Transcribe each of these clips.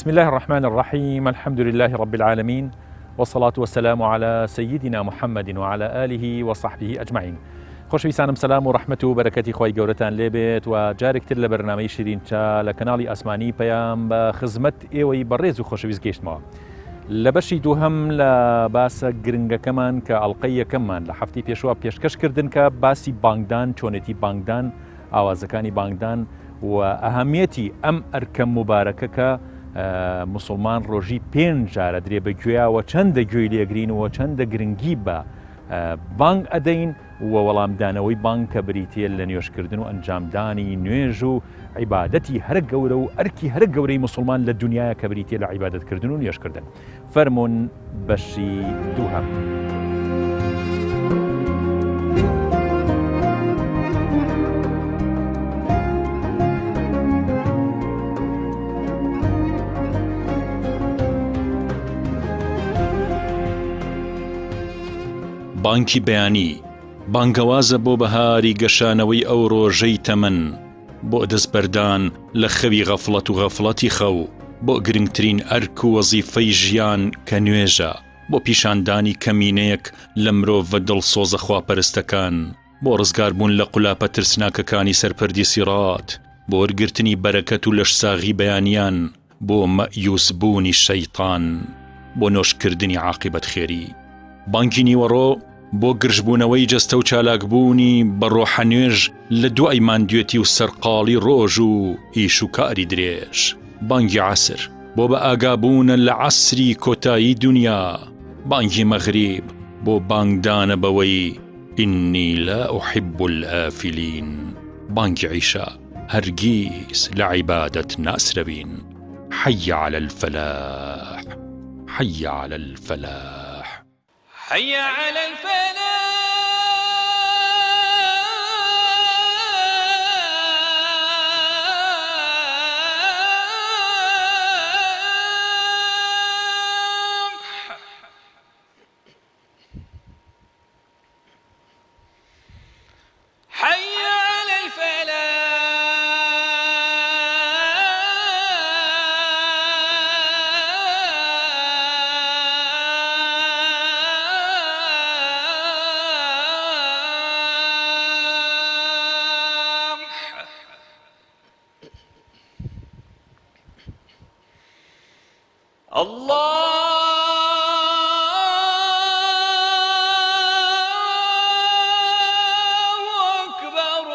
بسم الله الرحمن الرحيم الحمد لله رب العالمين والصلاة والسلام على سيدنا محمد وعلى آله وصحبه أجمعين. خۆشەویستانم سلام و ڕەحمەت و بەرەکەتی خۆی گەورەتان لێبێت و جارێکتر لە بەرنامەی شیرینچا لە کەناڵی ئاسمانی پەیام بە خزمەت ئێوەی بەڕێز و خۆشەویست گەیشتمەوە لە بەشی دووهەم لە باسە گرنگەکەمان کە ئەڵلقەی یەکەممان لە هەفتی پێشوە پێشکەشکردن کە باسی بانگدان، چۆنێتی بانگدان، ئاوازەکانی بانگدان و ئەهەمیەتی ئەم ئەرکەم مبارەکە کە مسلمان ڕۆژی 5 جارە درێ بە گوێیاوە چەندە گوێی لێگرین و چەندە گرنگی بە بانگ ئەدەین و وەڵامدانەوەی بانگ کە بریتە لە نوێژکردن و ئەنجامدانی نوێژ و عیبادەتی هەر گەورە و ئەرکی هەر گەورەی مسلمان لە دنیاە کە بریتە لە عیبادەتکردن و نوێژکردن. فەرمونون بەشی دووهەم. بانکی بەیانی بانگەوازە بۆ بەهاری گەشانەوەی ئەو ڕۆژەی تەمەن، بۆ دەستبەردان لە خەوی غەفڵەت و غەفڵەتی خەو، بۆ گرنگترین ئەرک و وەزیفەی ژیان کە نوێژە، بۆ پیشاندانی کەمینەیەک لە مرۆڤ دڵسۆزە خواپەرستەکان، بۆ ڕزگاربوون لە قولاپە ترسناکەکانی سەرپەردی سیڕات، بۆ وەرگرتنی بەرەکەت و لەشساغی بەیانیان، بۆ مەئیوسبوونی شەیطان، بۆ نۆشکردنی عاقبەت خێری. بانکی نیوەڕۆ بۆ گرژبوونەوەی جەستە و چالاکبوونی بە ڕۆحە نوێژ لە دوای ماندوێتی و سەرقاڵی ڕۆژ و ئیش و کاری درێژ. بانگی عەسر بۆ بە ئاگابوونە لە عەسری کۆتایی دنیا. بانگی مەغریب بۆ بانگدانە بەوەی ئینی لا ئوحیب الئافلین. بانگی عیشا هەرگیز لە عیبادەت ناسرەبین. حەی عەلە الفەلاح، حەی عەلە الفەلاح، حي على الفلاح. حي على الفلاح. الله أكبر.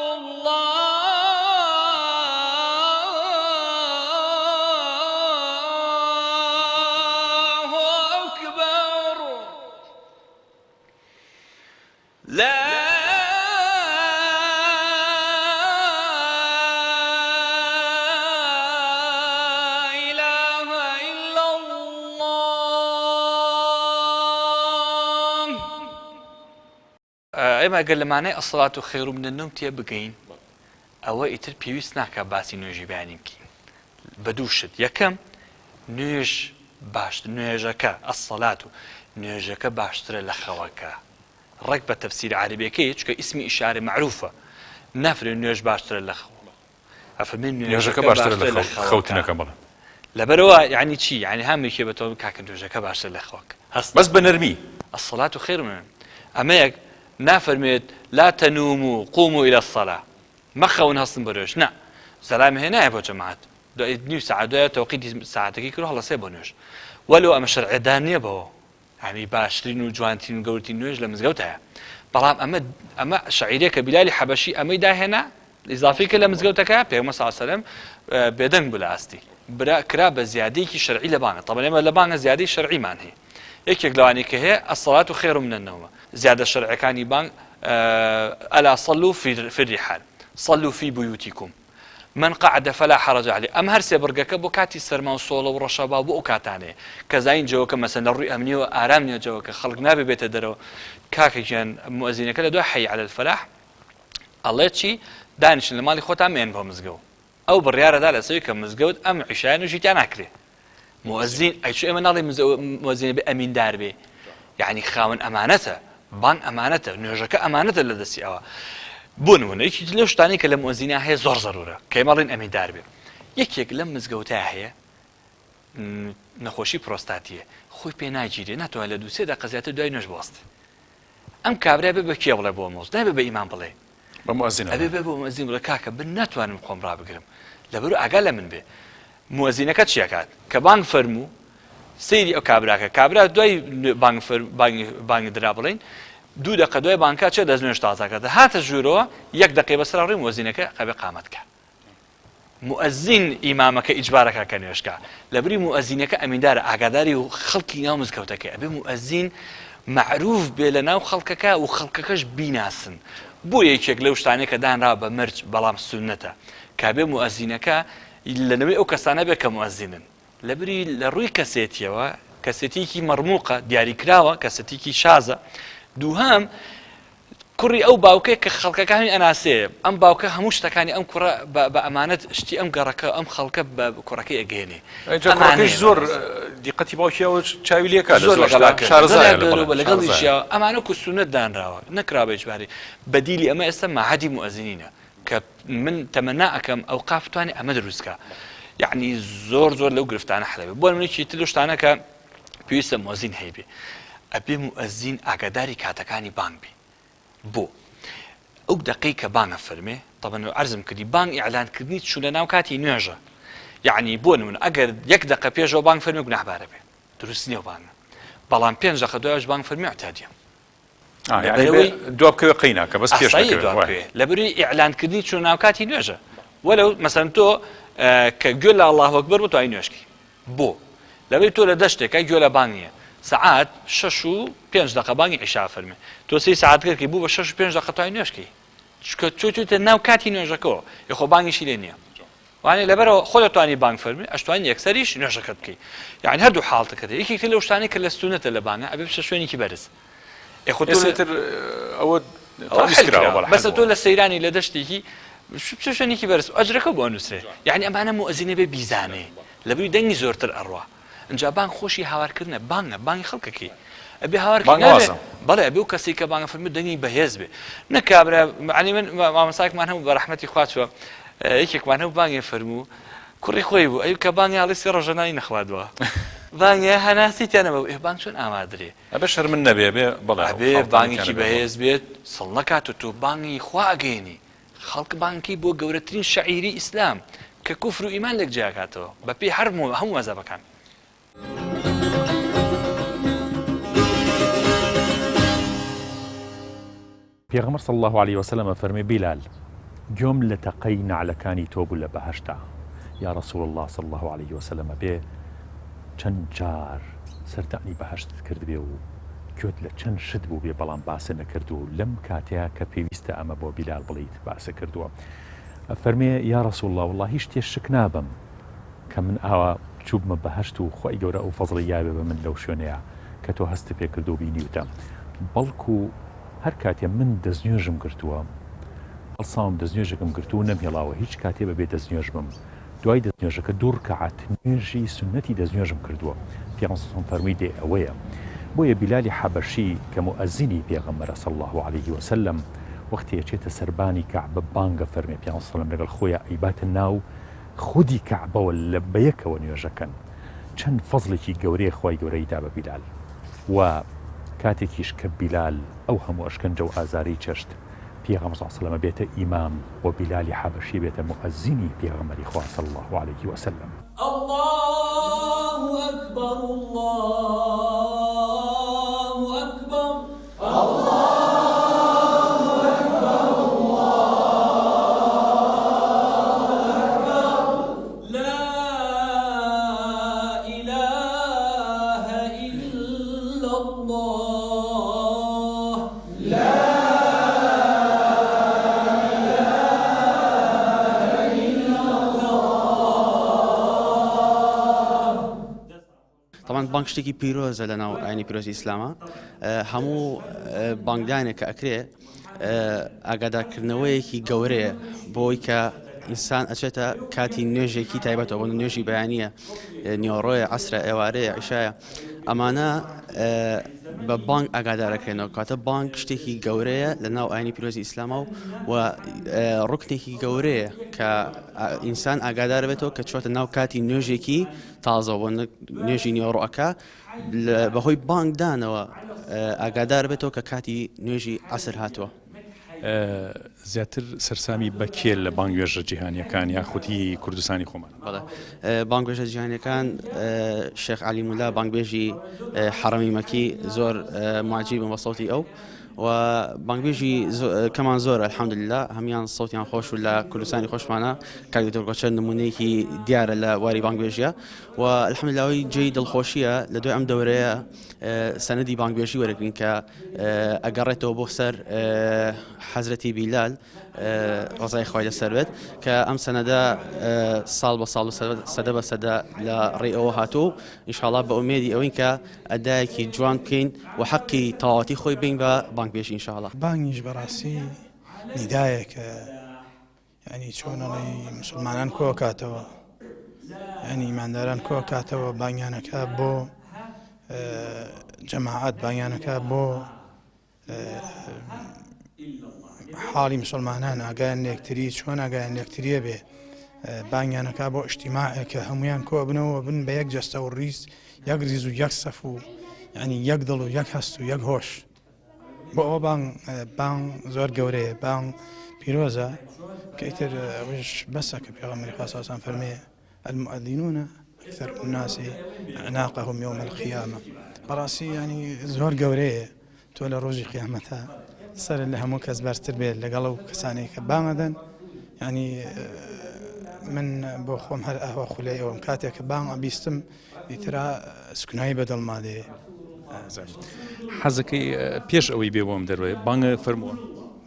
الله أكبر. لا ئێمە ئەگەر لەمانەی ئەسڵات و خێر و منە نوم تێ بگەین ئەوە ئیتر پێویست ناکە باسی نوێژی بەیانی بکەین بە دوو شت. یەکەم نوێژ باشتر، نوێژەکە ئەسڵات و نوێژەکە باشترە لە خەوەکە. ڕێک بە تەفسیر عەرەبیەکەی چکە ئیسمی ئیشارە معروفە، نەفرێ نوێژ باشترە لە خەو، ئەفەرمێن نوێژەکە باشترە لە خەوتنەکە. بڵێ لەبەرەوە یعنی چی؟ یعنی هەمێکی بەتەوە کاکە نوێژەکە باشتر لە خەوەکە بەس بە نەرمی. ئەسڵات و خێر من ئەمەیەک نافەرمێت لا تەنوموا قوموا إلى الصلاة، مەخەون هەستن بە نوێژ. نا سەلام هێنایە بۆ جەماعەت نیو ساعت دوایە تەوقیتی ساعتێکی کرد هەڵە سێ بۆ نوێژ. وەلو ئەمە شەرعیدان نییە بەوە، یعنی باشترین و جوانترین و گەورەترین نوێژ لە مزگەوتایە. بەڵام ئەمە شەعیرێکە بیلالی حەبەشی ئەمەی داهێنا ئیزافی کرد لە مزگەوتەکە، پێغەمبەر صلی الله علیه و سلم بێدەنگ بوو لە ئاستی کرا بە زیادەیەکی شەرعی لە بانگە. طبعا ئێمە لە بانگە زیادەی شەرعیمان هەیە. یەکێک لەوانەی کە هەیە ئەسڵات و خێر من النوم. زیادە شەرعەکانی بانگ ألا صلوا في الرحال، صلوا في بيوتكم، من قعد فلا حرج عليه. ئەم هەر سێ بڕگەکە بۆ کاتی سەرما و سۆڵە و ڕەشەبا بۆ ئەو کاتانەیە کە زاین جەوەکە مەسەن لە ڕووی ئەمنیەوە ئارام نیە جەوەکە خەڵک نابێ بێتە دەرەوە. کاکەگیان مؤەزینەکە لە دوای حەی عەلە الفەلاح ئەڵێ چی؟ دانیشن لە ماڵی خۆتان مێن بۆ مزگەوت. ئەو بڕیارەدا لەسەوەی کە مزگەوت ئەم عیشای نوێژیتیان ناکرێ. مؤەزین ئەیچ ئێمە ناڵێ مؤەزینە بێ ئەمیندار بێ، یعنی خاوەن ئەمانەتە، بان ئەمانەتە، نوێژەکە ئەمانەتە لە دەستی ئەوە. بۆ نمونە یەکی لەو شتانی کە لە مؤەزینە هەیە زۆر زەرورە کە ئێمەڵێن ئەمیندار بێ. یەکێک لەم مزگەوتە هەیە نەخۆشی پرۆستاتیە خۆی پێ ناگیرێ ناتوانێت لە 2-3 دقیقە زیاتر دوای نوێژ بوەستێ ئەم کابرا بێ بە کێ بڵێ بۆ مۆز نابێ بە ئیمان بڵێ بە موەزین ئەبێ بێ بۆ مۆزین بڵێ کاکە بن ناتوانم خۆم ڕابگرم لەبەرو ئاگا لە من بێ موەزینەکە چیەکات کە بانگ فەرموو سەیری ئەو کابراکە کابرا دوای بانگ درا بڵین 2 دقیقە دوای بانکە چێ دەست نوێژ تازاکات هاتە ژوورەوە 1 دقیقە بەسەر ڕووی موەزینەکە قەبێ قامەتکە مؤەزین ئیمامەکە ئیجبارەکە کە نوێژکە لەبری مؤەزینەکە ئەمیندارە ئاگاداری و خەڵکی ناو مزگەوتەکە ئەبێ مؤەزین معروف بێ لە ناو خەڵکەکە و خەڵکەکەش بیناسن بۆ یەکێک لەو شتانەیە کە دانرا بە مەرج بەڵام سونەتە کابێ مؤەزینەکە لەنەوەی ئەو کەسانە بێ کە مؤەزینن لەبری لە ڕووی کەسێتیەوە کەسێتێکی مەرموقە دیاریکراوە کەسێتێکی شازە دووهام کوڕی ئەو باوکەیە کە خەڵکەکانی ئەناسەیە ئەم باوکە هەموو شتەکانی ئەم کوڕە بە ئەمانەت شتی ئەم گەڕەکە ئەم خەڵکە بە کوڕەکەی ئەگەێنێ زۆر دیقەتی باوکیەوە چاوی لێکات لەگەڵیشیا ئەمانە کوسونەت دانراوە نەکرابێژباری بەدیلی ئەمە ئێستا ماهەدی مؤەزینینە کە من تەمەنا ئەەکەم ئەو قافتوانێ ئەمە دروستکە یعنی زۆر لەو گرفتانە حەلەوێ بۆ منێکی تر شتانەکە پێویستە مؤەزین هەیبێ ئەبێ مؤەزین ئاگاداری کاتەکانی بانگ بێ بۆ ئەو دقەی کە بانگە فەرمێ طبعا عەرزم کردی بانگ ئیعلانکردنی چوو لە ناو کاتی نوێژە یعنی بۆ نمونە ئەگەر 1 دقە پێشەوە بانگ فەرمێ گوناحبارە بێ دروست نییە بانگە بەڵام 5 دقە دوایش بانگ فەرمێ اعتیادیە دواب کەوێ قەیناکە بەس پێش لەبەری ئیعلانکردنی چوو ناو کاتی نوێژە وەلەو مەسەن تۆ کە گوێ لە الله ئەکبەر بۆ توای نوێژکی بۆ لەبەری تۆ لە دەشتێکە گوێ لە بانگیە ساعات 6 و 5 دقە بانگی عیشا فەرمێ تۆ 3 ساعت کردی بوو بە 6 و 5 دقە توای نوێژکی چکە چۆتە ناو کاتی نوێژەکەەوە یخۆ بانگیشی لێ نییە وانێ لەبەرەوە خۆ دەتوانی بانگ فەرمی ئەشتوانی یەکسەریش نوێژەکەت بکەی یعنی هەردوو حاڵتەکەت یەکێک لەو شتانەی کە لە سونەتە لە بانگە ئەبێ بچە شوێنێکی بەرز بەس تۆ لە سەیرانی لە دەشتێکی شوێنێکی بەرز ئەجرەکە بۆ نووسێ یعنی ئەمانە مؤەزینە بێ بیزانێ لەبەری دەنگی زۆرتر ئەڕوا اینجا بانگ خۆشی هاوارکردنە بانگی خەڵکەکەی ئەبێ هاوارکردن بەڵێ ئەبێ و کەسی کە بانگە فەرمی دەنگی بەهێز بێ نەکابرا عنی من مامەساکمان هەموو بە ڕەحمەتی خوا چووە یەکێکمان هەموو بانگێ فەرموو کوڕی خۆی بوو ئەو کە بانگی هەڵی 3 ڕۆژە نانی نەخوادووە بانگێ هەناسی تیانەوە بانگ چۆن ئامادرێ ئەبێ شەرمن نەبێ ئەبێ بانگێکی بەهێز بێت سڵ نەکات و تۆ بانگی خوا ئەگەێنی خەڵک بانکی بۆ گەورەترین شەعیری ئیسلام کە کوفر و ئیمان لێک جیاکاتەوە بە پێی هەموو مەزەبەکان پێغەمبەر صلی الله عليه وسلم فەرمی بیلال گوێم لە تەقەی نعلەکانی تۆ بوو لە بەهەشتا یا رسول الله صلی الله عليه وسلم بێ چەند جار سەردانی بەهەشتت کرد بێ و گوێت لە چەند شت بوو بێ بەڵام باسە نەکرد و لەم کاتەیە کە پێویستە ئەمە بۆ بیلال بڵیت باسە کردووە فەرمێ یا رسول الله والله هیچ شتێ شک نابم کە من ئاوا چوبمە بەهەشت و خۆی گەورە ئەو فەزڵی یابێ بە من لەو شوێنەیە کە تۆ هەست پێ کردو و بینیوتە بەڵکو هەر کاتێ من دەستنوێژم کردووە ئەڵساوم دەستنوێژەکەم کردو و نەمهێڵاوە هیچ کاتێ بەبێ دەستنوێژمم دوای دەستنوێژەکە 2 ڕکعات نوێژی سنەتی دەستنوێژم کردووە پێغەمبەر فەرمووی دێ ئەوەیە بۆیە بیلالی حەبەشی کە مؤەزینی پێغەمبەرە صلی الله عليه وسلم وەختی ئەچێتە سەربانی کەعبە بانگە فەرمێ پێغەمبەر صلی الله لەگەڵ خۆیان ئەیباتە ناو خودی کەعبەوە لە بەیەکەوە نوێژەکەن چەند فەزڵێکی گەورەی خۆی گەورەیدا بە بیلال و کاتێکیش کە بیلال ئەو هەموو ئەشکەنجە و ئازاری چەشت پێغەمبەر صلی الله عليه وسلم بێتە ئیمام و بیلالی حەبەشی بێتە مؤەزینی پێغەمبەری خوا صلی الله عليه وسلم الله أكبر الله أكبر الله أكبر الله لا إله إلا الله لا طبعا بانك شتێکی پیرۆزە لە ناو ئاینی پیرۆزی ئیسلامە هەموو بانگدانێک کە ئەکرێ ئاگادارکردنەوەیەکی گەورەیە بۆی کە ئینسان ئەچێتە کاتی نوێژێکی تایبەتەوە بۆ نوێژی بەیانیە نیۆڕۆیە عەسرە ئێوارەیە عیشایە ئەمانە بە بانک ئاگادارەکەنەوە کاتە بانک شتێکی گەورەیە لە ناو ئاینی پیرۆزی ئیسلامە و ڕوکنێکی گەورەیە کە ئینسان ئاگادار بێتەوە کە چۆتە ناو کاتی نوێژێکی تازەوە نوێژی نیۆڕۆەکە بەهۆی بانکدانەوە ئاگادار بێتەوە کە کاتی نوێژی عەسر هاتووە. زیاتر سەرسامی بەکێل لە بانگوێژە جیهانیەکان یاخودی کوردستانی خۆمان. بانگوێژە جیهانیەکان شێخ عەلی مولا بانگبێژی حەرەمی مەکی زۆر معجیبن بە سەوتی ئەو و بانگبێژی کەمان زۆر الحەمدولله هەمیان سەوتیان خۆش و لە کوردستانی خۆشمانە کاک دکتۆر گۆچەر نمونەیەکی دیارە لە واری بانگبێژیە و الحەمدولله ئەوەی جێی دڵخۆشیە لە دوای ئەم دەورەیە سەنەدی بانگبێژی وەرەگرین کە ئەگەڕێتەوە بۆ سەر حەزرەتی بیلال ڕزای خوای لەسەر بێت کە ئەم سەنەدە ساڵ بە ساڵ و سەدە بە سەدە لە ڕێی ئەوە هاتوو ئینشاڵڵا بە ئومێدی ئەوەی کە ئەدایەکی جوان بکەین و حەقی تەواوەتی خۆی بین بە بانگبێژی ئینشاڵڵا. بانگیش بەڕاستی نیدایەکە ینی چۆنەڵی مسلمانان کۆکاتەوە ینی ئیمانداران کۆکاتەوە بانگیانەکە بۆ جەماعەت بانگیانەکە بۆ حاڵی مسلمانان ئاگایان لەکتری چۆن ئاگایان لەکتریە بێ بانگیانەکە بۆ ئیجتیماعێکە هەمویان کۆ بنەوە بن بە یەک جەستە و ڕیز یەک ریز و یەک سەف و ینی یەک دڵ و یەک هەست و یەک هۆش بۆ ئەوە بانگ زۆر گەورەیە بانگ پیرۆزە کە ئیتر ئەوش بەسە کە پێغەمبەری خوا ساسان فەرمێ المؤذنون أكثر الناس أعناقهم يوم القيامة. بەڕاستی ینی زۆر گەورەیە تۆ لە ڕۆژی قیامەتە سەر لە هەموو کەس بەرزتر بێت لەگەڵ و کەسانەی کە بانگەدەن ینی من بۆ خۆم هەر ئاوا خولەی ئەوم کاتێک کە بانگ ئەبیستم ئیترا سکونایی بەدڵما دێ. حەزەکەی پێش ئەوەی بێ بۆم دەروێ بانگە فەرمووە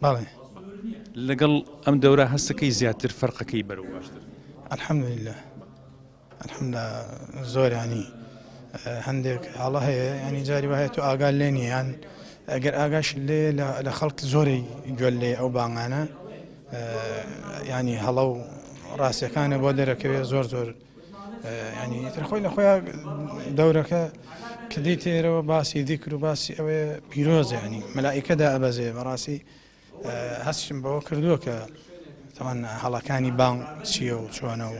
بەڵێ لەگەڵ ئەم دەورە هەستەکەی زیاتر فەرقەکەی بەرەو باشتر. الحەمدولله زۆر ینی هەندێک هەڵە هەیە ینی جاری وایە تو ئاگال لێ نیان ئەگەر ئاگاش لێ لە خەڵک زۆری گوێل لێ ئەو بانگانە ینی هەڵە و ڕاستیەکانە بۆ دەرەکەوێت زۆر ینی تر خۆی لە خۆیان دەورەکە کردی تێرەوە باسی دیکر و باسی ئەوێ پیرۆزە ینی مەلائیکەدا ئەبەزێ بەڕاستی هەستشم بەوە کردووە کە تەوان هەڵەکانی بانگ چییە و چۆنە و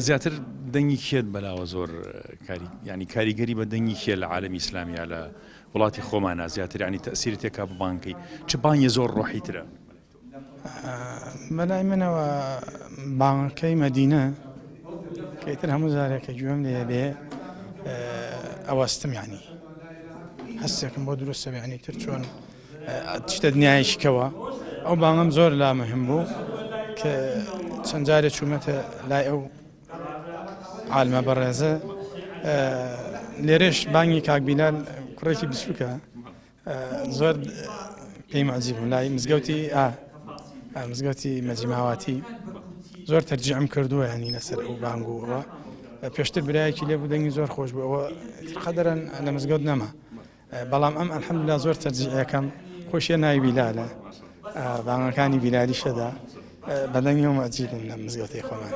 زیاتر دەنگی کێت بەلاوە زۆر ینی کاریگەری بە دەنگی کێ لە عالەمی ئیسلامیا لە وڵاتی خۆمانە زیاتر ینی تەسیری تێکا بە بانکەی چ بانگی زۆر ڕۆحی ترە؟ بەلای منەوە بانگەکەی مەدینە کەیتر هەموو زارێکە گوێم لێ بێ ئەوەستم ینی هەستێکم بۆ دروستە ینی تر چۆن تشتە دنیایشکەوە ئەو بانگم زۆر لا مهم بوو کە چەند جارێک چوومەتە لای ئەو عالمە بەڕێزە لێرەش بانگی کاک بیلال کوڕێکی بچووکە زۆر پێی مەعجیب بووم لای مزگەوتی مەجیماواتی زۆر تەرجیعم کردووە ینی لەسەر ئەو بانگ و ئەوە پێشتر برایەکی لێ بوو دەنگی زۆر خۆش بوو ئەوە قەدەرەن لە مزگەوت نەما بەڵام ئەم الحەمدولله زۆر تەرجیعەکەم خۆشیە ناوی بیلالە بانگەکانی بیلالی شەدا بەدەنگی و مەعجیبم لە مزگەوتی خۆمان.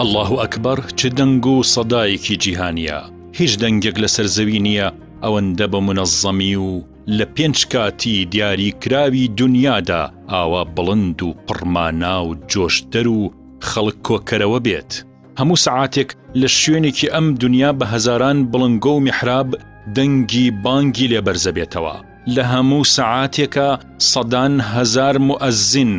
الله ئەکبەر چ دەنگ و سەدایەکی جیهانیە هیچ دەنگێک لەسەر زەوی نییە ئەوەندە بە منەظەمی و لە پێنج کاتی دیاری کراوی دنیادا ئاوا بڵند و پڕمانا و جۆشتەر و خەڵک کۆکەرەوە بێت هەموو سەعاتێک لە شوێنێکی ئەم دنیا بە هەزاران بڵنگۆ و میحراب دەنگی بانگی لێبەرزە بێتەوە لە هەموو سەعاتێکە سەدان هەزار موئەزین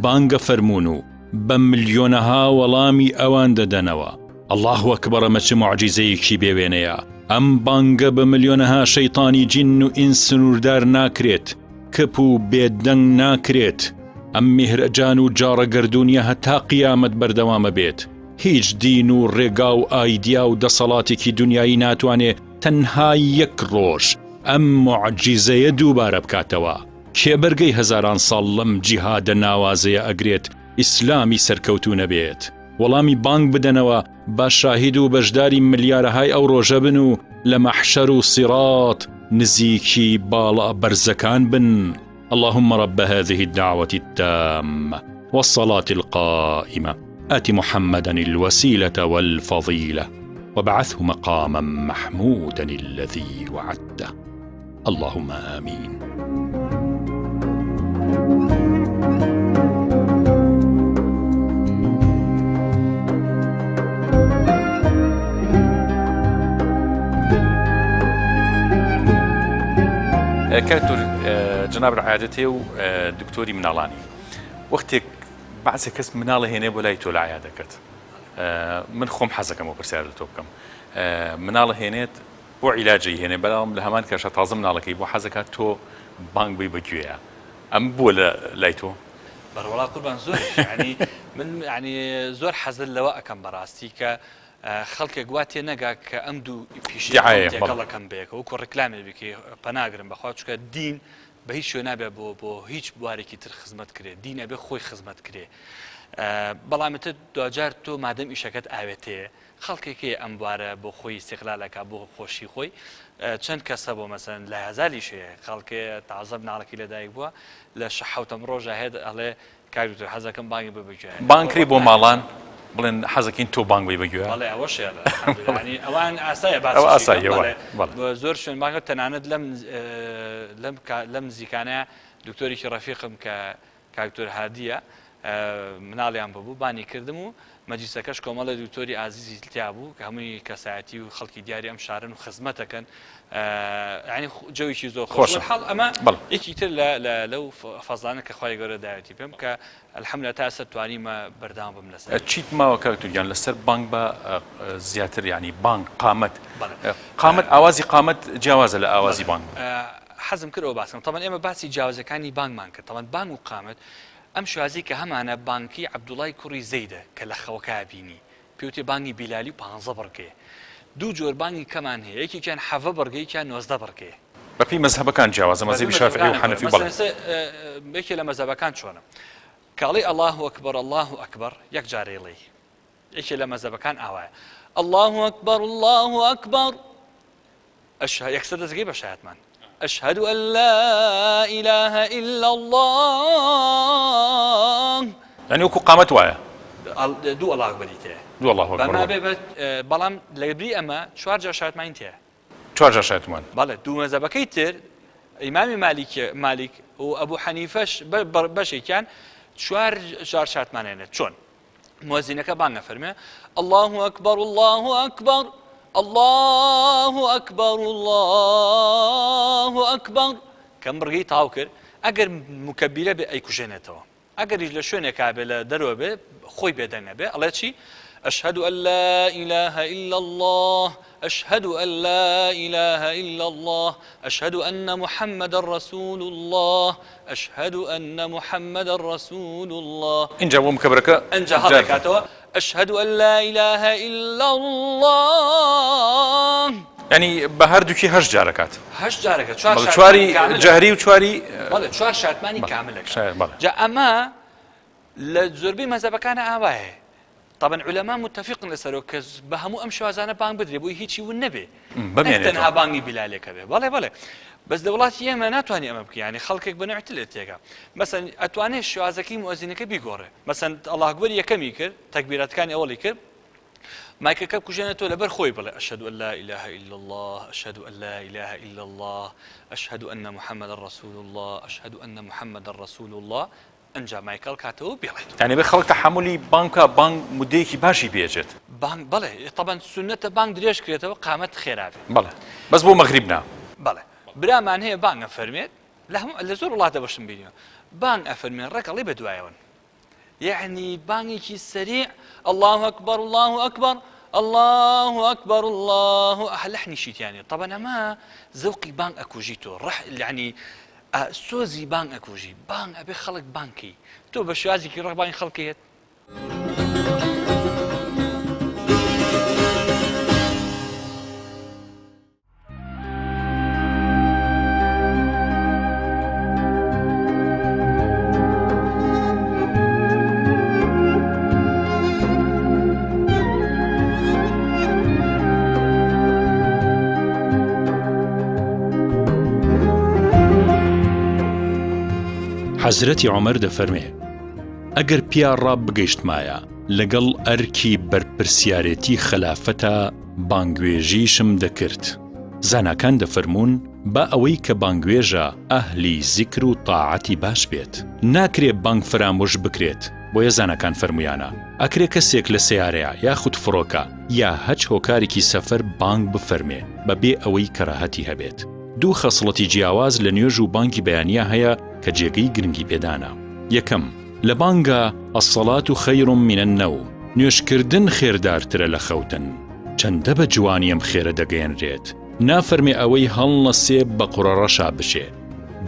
بانگە فەرمون و بە ملیۆنەها وەڵامی ئەوان دەدەنەوە. الله ئەکبەر ئەمە چ موعجیزەیەکی بێوێنەیە ئەم بانگە بە ملیۆنەها شەیطانی جین و ئینس سنووردار ناکرێت کپ و بێدەنگ ناکرێت ئەم میهرەجان و جاڕەگەردونیە هەتا قیامەت بەردەوامە بێت هیچ دین و ڕێگا و ئایدیا و دەسەڵاتێکی دنیایی ناتوانێت تەنها یەک ڕۆژ ئەم موعجیزەیە دووبارە بکاتەوە کێبەرگەی هەزاران ساڵ لەم جیهادە ناوازەیە ئەگرێت ئیسلامی سەرکەوتوو نەبێت وەڵامی بانگ بدەنەوە با شاهید و بەشداری ملیارەهای ئەو ڕۆژە بن و لە مەحشەر و سیڕات نزیکی باڵا بەرزەکان بن. اللهم رب هذه الدعوة التامة والصلاة القائمة آت محمدا الوسيلة والفضيلة وابعثه مقاما محمودا الذي وعدته. اللهم آمين. کاتور جناب العیادەتێ و دکتۆری مناڵانی وەختێک بەعسێ کەس مناڵە هێنێ بۆ لای تۆ لە عیادەکەت من خۆم حەزەکەم و پرسیار لە تۆ بکەم مناڵە هێنێت بۆ عیلاجی هێنێ بەڵام لە هەمان کەشە تازە مناڵەکەی بۆ حەزەکات تۆ بانگ بی بەگوێیە ئەم بووە لای تۆ بەڕوەڵا قوربان زۆر ینی من ینی زۆر حەزر لەوە ئەەکەم بەڕاستی کە خەڵکێک گوات تێ نەگا کە ئەم دوو پیشەکەڵەکەم بێکە وەکو ڕکلامێ بکە پەناگرم بەخوا چکە دین بە هیچ شوێ نابێت بۆ هیچ بوارێکی تر خزمەت کرێ دین ئەبێ خۆی خزمەت کرێ بەڵامەتە دوجار تۆ مادەم ئیشەکەت ئاوێتەیە خەڵکێکی ئەم بوارە بۆ خۆی استیقلالەکە بۆ خۆشی خۆی چەند کەسە بۆ مەسەن لە هەزاری شەیە خەڵکێ تازە مناڵەکی لەدایک بووە لە شەحەوتەم ڕۆژە هێت ئەڵێ کاروتر حەزەکەم بانگی ببگوێ بانکری بۆ ماڵان بڵێن حەزەکەین تۆ بانگ بی بەگوێ بەڵێ ئەوەشە ئەوان ئاسایە زۆر شوێن بانگە تەنانەت لەم نزیکانەیە دکتۆریکی ڕەفیقم کە کاکتۆر هادیە مناڵیان ببوو بانی کردم و مەجلیسەکەش کۆمەڵە دکتۆری ئازیزی تیا بوو کە هەمووی کەسایەتی و خەڵکی دیاری ئەم شارن و خزمەتەکەن ینی جەوێکی زۆر خۆش حاڵ ئەمە یەکی تر لەو فەزانە کە خۆی گەورە داوێتی پێم کە الحەمدولillah تا ئێستا توانیمە بەردەوام بم لەسەر چیت ماوە کاکتۆریان لەسەر بانگ بە زیاتر ینی بانگ قامەت ئاوازی قامەت جیاوازە لە ئاوازی بانگ حەزم کردەوە باسم تەمان ئێمە باسی جیاوازەکانی بانگمان کرد تەمان بانگ و قامەت ئەم شوازی کە هەمانە بانکی عەبدوڵای کوڕی زەیدە کە لە خەوەکە بینی پێوتێ بانگی بیلالی و 15 بڕکێ دوو جۆر بانگی کەمان هەیە یەکێکیان 7 بڕگە یەکیان 19 بڕکێ بەپی مەزهەبەکان جیاوازە مەزهەبی شافعی و حەنەفی بەڵێ یەکێ لە مەزهەبەکان چۆنە کاڵی الله ئەکبەر الله ئەکبەر یەک جارێڵێ یەکێ لە مەزهەبەکان ئاوایە الله ئەکبەر الله ئەکبەر یەکسەر دەستگەی بە شایەتمان أشهد أن لا إله إلا الله يعني وكو قامت وايا دو الله أكبر دو الله أكبر بما بيبت بلام لبري أما شوار جار شاهد ما انتهى شوار جار شاهد مان بله دو مذهبكي تر إمام مالك وأبو حنيفة بشي كان شوار جار شاهد ما نينه شون مؤذنك بان فرمي الله أكبر الله أكبر الله أكبر الله أكبر كم برغي تاوكر أجر مكبرة بأي كجنته أجر إجل شون كابل دروبة خوي بدنا به الله شيء أشهد أن لا إله إلا الله أشهد أن لا إله إلا الله أشهد أن محمد رسول الله أشهد أن محمد رسول الله إن جاءوا مكبرك إن جاء هذا أشهد أن لا إله إلا الله يعني بهردوكي هش جاركات هش جاركات شواري جهري وشواري بله شوار شرطماني كاملة بله جاء أما لزربي مذهب كان آواه طبعا علماء متفقين لسرو كز بهمو أم شوازانه بانگ بدري بو هيچي والنبي تنها بانگي بلالك به بله بس دولات يما ناتواني امامك يعني خلقك بنعتلت ياك مثلا اتواني شوازكي مؤذنك بيغوره مثلا الله اكبر يكمي كر تكبيرات كان اولي كر مايك كاب كوجنتو لبر خوي بلا اشهد ان لا اله الا الله اشهد ان لا اله الا الله اشهد ان محمد رسول الله اشهد ان محمد رسول الله انجا مايكل كاتو بيلت يعني بخلق تحملي بانكا بانك مديكي باشي بيجت بانك بله طبعا سنه بانك دريش كريتو قامت خيرافه بله بس بو مغربنا بله برا من هي بانك افرميت لهم لزور الله تبشم بينيو بانك افرميت ركلي بدوايون يعني بانكي سريع الله اكبر الله اكبر الله اكبر الله احلحني شيت يعني طبعا ما ذوقي بانك اكوجيتو رح يعني سوزي بان اكوجي بان ابي خلق بانكي تو بشوازي كي رغبان خلقيت حەزرەتی عومەر دەفەرمێ ئەگەر پیا ڕاب بگەیشتمایە لەگەڵ ئەرکی بەرپرسیارەتی خلافەتە بانگوێژیشم دەکرد. زاناکان دەفەرمونون با ئەوەی کە بانگوێژە ئەهلی زیکر و تاعەتی باش بێت. ناکرێ بانگ فرامۆش بکرێت، بۆیە زانەکان فەرمویانە ئەکرێ کەسێک لە سیارەیە یاخود فڕۆکە یا هەچ هۆکارێکی سەفەر بانگ بفەرمێ بەبێ ئەوەی کەراهەتی هەبێت. دوو خەسڵەتی جیاواز لە نوێژ و بانگی بەیانیە هەیە کە جێگەی گرنگی پێدانە. یەکەم لە بانگە ئەسەڵات و خەیڕم منە نەو، نوێشکردن خێردارترە لە خەوتن. چەندە بە جوانی ئەم خێرە دەگەیەنرێت. نافەرمێ ئەوەی هەڵ لە سێب بە قوڕەڕەشا بشێ.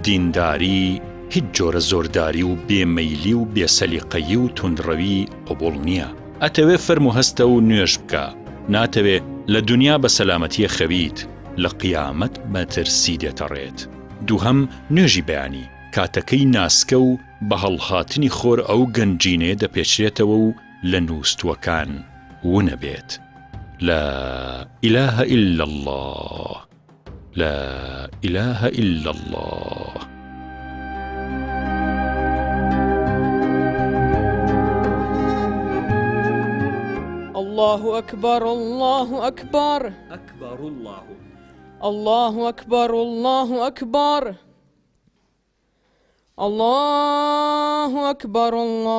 دینداری هیچ جۆرە زۆرداری و بێمەیلی و بێسەلیقەیی و توندڕەوی قبوڵ نییە. ئەتەوێ فەرم و هەستە و نوێش بکە، ناتەوێ لە دنیا بە سەلامەتیە خەویت، لە قیامەت مەترسی دێتەڕێت. دووهەم نوێژی بەیانی کاتەکەی ناسکە و بە هەڵهاتنی خۆر ئەو گەنجینێ دەپێچرێتەوە و لە نووستوەکان ونەبێت. لا إله إلا الله، لا إله إلا الله. الله أكبر الله أكبر أكبر الله الله أكبر الله أكبر الله أكبر الله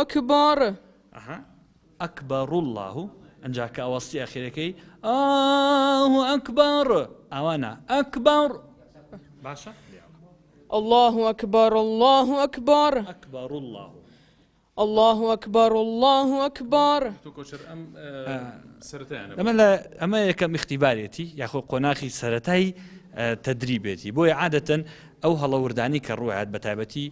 أكبر أكبر الله أنجاك أوصي أخيركي الله أكبر أوانا أكبر باشا الله أكبر الله أكبر أكبر الله الله أكبر الله أكبر ئەمە یەکەم اختیبارێتی یاخۆ قۆناغی سەرەتایی تەدریبێتی بۆیە عادەتەن ئەو هەڵەوردانی کە ڕوایەت بە تایبەتی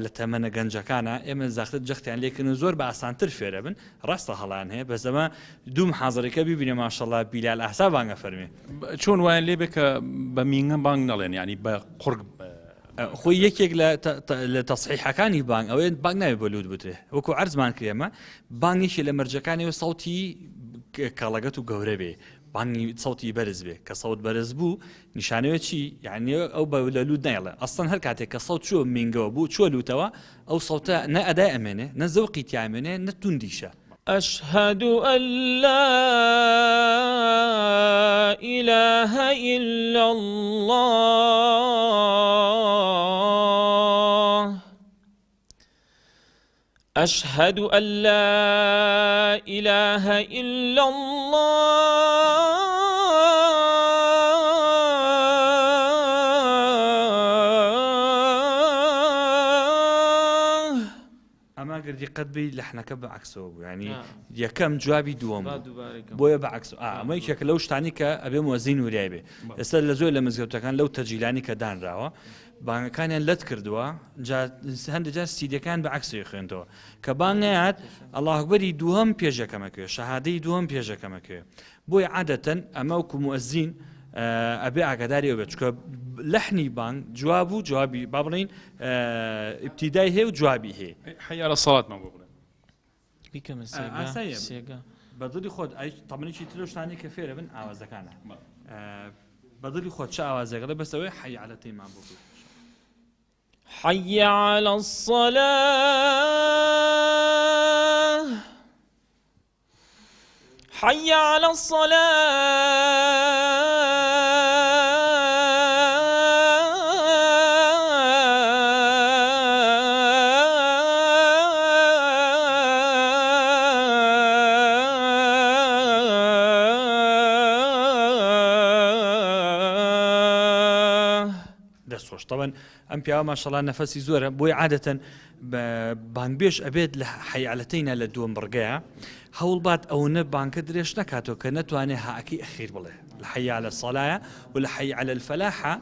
لە تەمەنە گەنجەکانە ئێمە زاختت جەختیان لێکردن زۆر بە ئاسانتر فێرە بن ڕاستە هەڵیان هەیە بەس ئەمە دوو محازەرەکە ببینێ ماشەڵڵا بیلال ئاحسا بانگە فەرمێ چۆن وایە لێبێ کە بە میڭە بانگ نەڵێن ینی بە قورگ خۆی یەکێک لە تەصحیحەکانی بانگ ئەوەیە بانگ ناوێت بە لووت بترێ وەکو عەرزمان کرێمە بانگێکی لە مەرجەکانیەوە سەوتی کاڵەگەت و گەورە بێ بانگی سەوتی بەرز بێ کە سەوت بەرز بوو نیشانەوە چی یعنی ئەو بە لە لووت نایڵێ ئەسڵەن هەر کاتێک کە سەوت چووە مینگەوە بوو چووە لووتەوە ئەو سەوتە نە ئەدای ئەمێنێ نە زەوقی تیامێنێ نە توندیشە. أشهد أن لا إله إلا الله أشهد أن لا إله إلا الله ئەما گردی قەت بی لەحنەکە بەعکسەوە بوو ینی یەکەم جوابی دووەم بۆیە بەعکس ئەمە یەکێک لەو شتانی کە ئەبێ موەزین وریای بێ ئێستا لە زۆر لە مزگەوتەکان لەو تەجیلانی کە دانراوە بانگەکانیان لەت کردووە هەندێک جار سیدەکان بەعکسەوە خوێنتەوە کە بانگەیات ئەڵڵاهو ئەکبەری دووەم پێشەکەمەکوێ شەهادەی دووەم پێشەکەمەکوێ بۆیە عادەتەن ئەمە وەکو موەزین ئەبێ ئاگاداری ئەوە بێت چکە لەحنی بانگ جواب و جوابی با بڵین ئیبتیدای هەیە و جوابی هەیە حەی عەلە سەڵاتمان بۆ بڵێن بیکەمە سێگا بەدڵی خۆت تەمەنێکی تر شتانی کە فێرە بن ئاوازەکانە بەدڵی خۆت چه ئاوازێکە بەسەوەی حەی عەلە تەیمان بۆ بڵێن حي على الصلاة حي على الصلاة دەستخۆش طبعا ئەم پیاوە ماشەڵڵا نەفەسی زۆرە بۆی عادەتەن بانگبێش ئەبێت لە حەیعەلەتەینە لە دووەم بڕگەیە هەوڵ بات ئەوەنە بانکە درێژ نکاتەوە کە نەتوانێت هاکی ئەخیر بڵێ لە حەی عەلە الصەلایە و لە حەی عەلە الفەلاحە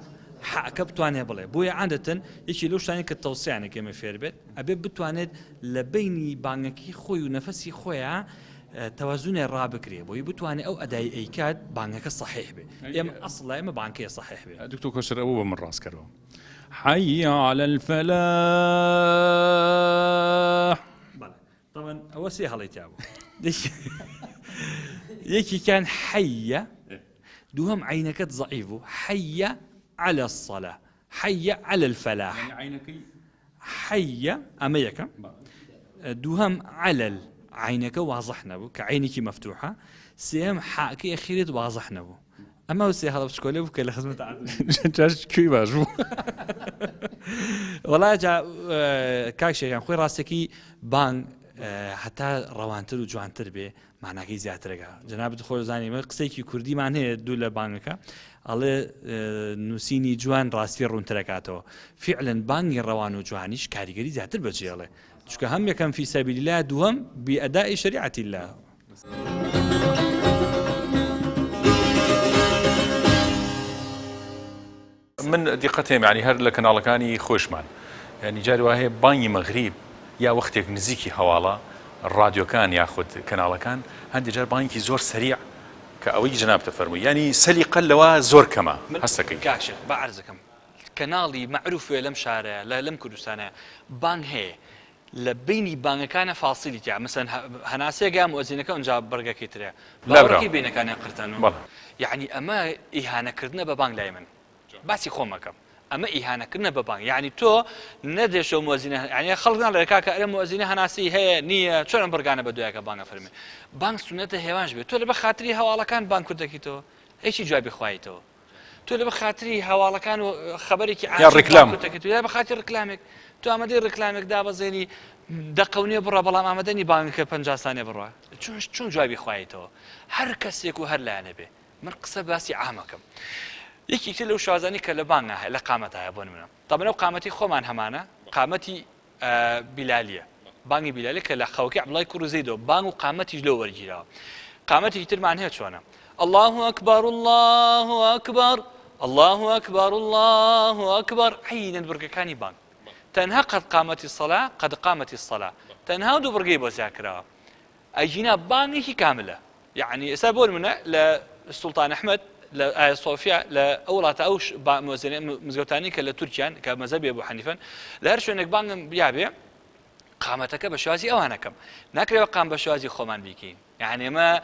حەکە بتوانێت بڵێ بۆیە عادەتەن یەکی لەو شتانی کە تەوسیانێک ئێمە فێر بێت ئەبێ بتوانێت لە بینی بانگەکی خۆی و نەفەسی خۆیان توازنێ ڕابکرێ بۆی بتوانێت ئەو ئەدای ئەیکات بانگەکە صحیح بێ ئێمە ئەسڵا ئێمە بانکەیە صحیح بێ دکتۆر کۆشەر ئەوە بە من ڕاست کردەوە حي على الفلاح طبعا ئەوە سێ هەڵەیتیا بوو یەکی کان حەیە دووهەم عینەکەت زەعیف بوو حەیە على الصلاة حي على الفلاح حي أما يكا دوهم على عينك واضح نبو كعينك مفتوحة سيم حاكي أخيرت واضح نبو أما هو سيهلا بشكوله وكل خدمة عادة جاش كوي باجو والله جا كاكشي يعني خوي راسكي بان حتى روانتر وجوانتر به معناكي زياترها جناب دخول زاني من قصيكي كردي معناه دولة بانكا الله نوسيني جوان راسي رونتركاتو فعلا باني روان وجوانيش كاريجري زياتر بجيله شو هم يكن في سبيل الله دوهم بأداء شريعة الله من دقتهم يعني هر لكناڵەکانی كاني خوشمان يعني جاري وهي باني مغرب يا وقتك نزيكي حوالا الراديو كان ياخذ كناڵەکان هەندێک جار بانكي زور سريع كأوي جناب تفرمي يعني سليقا لوا زور كما هسكي كاشف بعرزكم كنالي معروف لم شارع لم كردستان بان هي لبيني بان كان فاصلي يعني مثلا هناسي قام مؤذنك ونجا برقه كيتريا لا كي بينك انا قرتانو يعني اما اهانه كردنا ببان دائما باسي خومك اما اهانه كردنا ببان يعني تو ندشو مؤذنه يعني خلقنا لك كلام مؤذنه هناسي هي نيه شلون برقانه بدوياك بان فرمي بان سنته هيوانش بي تو لبخاطري حواله كان بان كردكي تو ايش جوابي خوايتو تو لبخاطري حواله كان خبرك يا الركلام يا بخاطر ركلامك تو امدي ركلامك دابا زيني دقوني برا بلا امدني بانك 50 ثانيه برا شلون جوابي خوايتو هر كسيك وهر لا نبي من قصه باسي عامكم يكي كل شوازاني كلبانها لقامتها يبون منها طبعا لو قامتي خومان همانه قامتي بلاليه باني بلاليه كلا خوكي عبد الله كروزيدو بانو قامتي لو ورجيلا قامتي كتير معناها شلونه الله اكبر الله اكبر الله اكبر الله اكبر حين بركاني بان تنها قد قامت الصلاة قد قامت الصلاة تنها دو برقي بوزاكرا أجينا باني كاملة يعني سابون منا للسلطان أحمد لآية صوفيا لأولات أوش مزقوتاني كالتركيان كمذهبي أبو حنيفة لهرشو إنك بان بيابي قامتك بشوازي أوانكم ناكري وقام بشوازي خومان بيكين يعني ما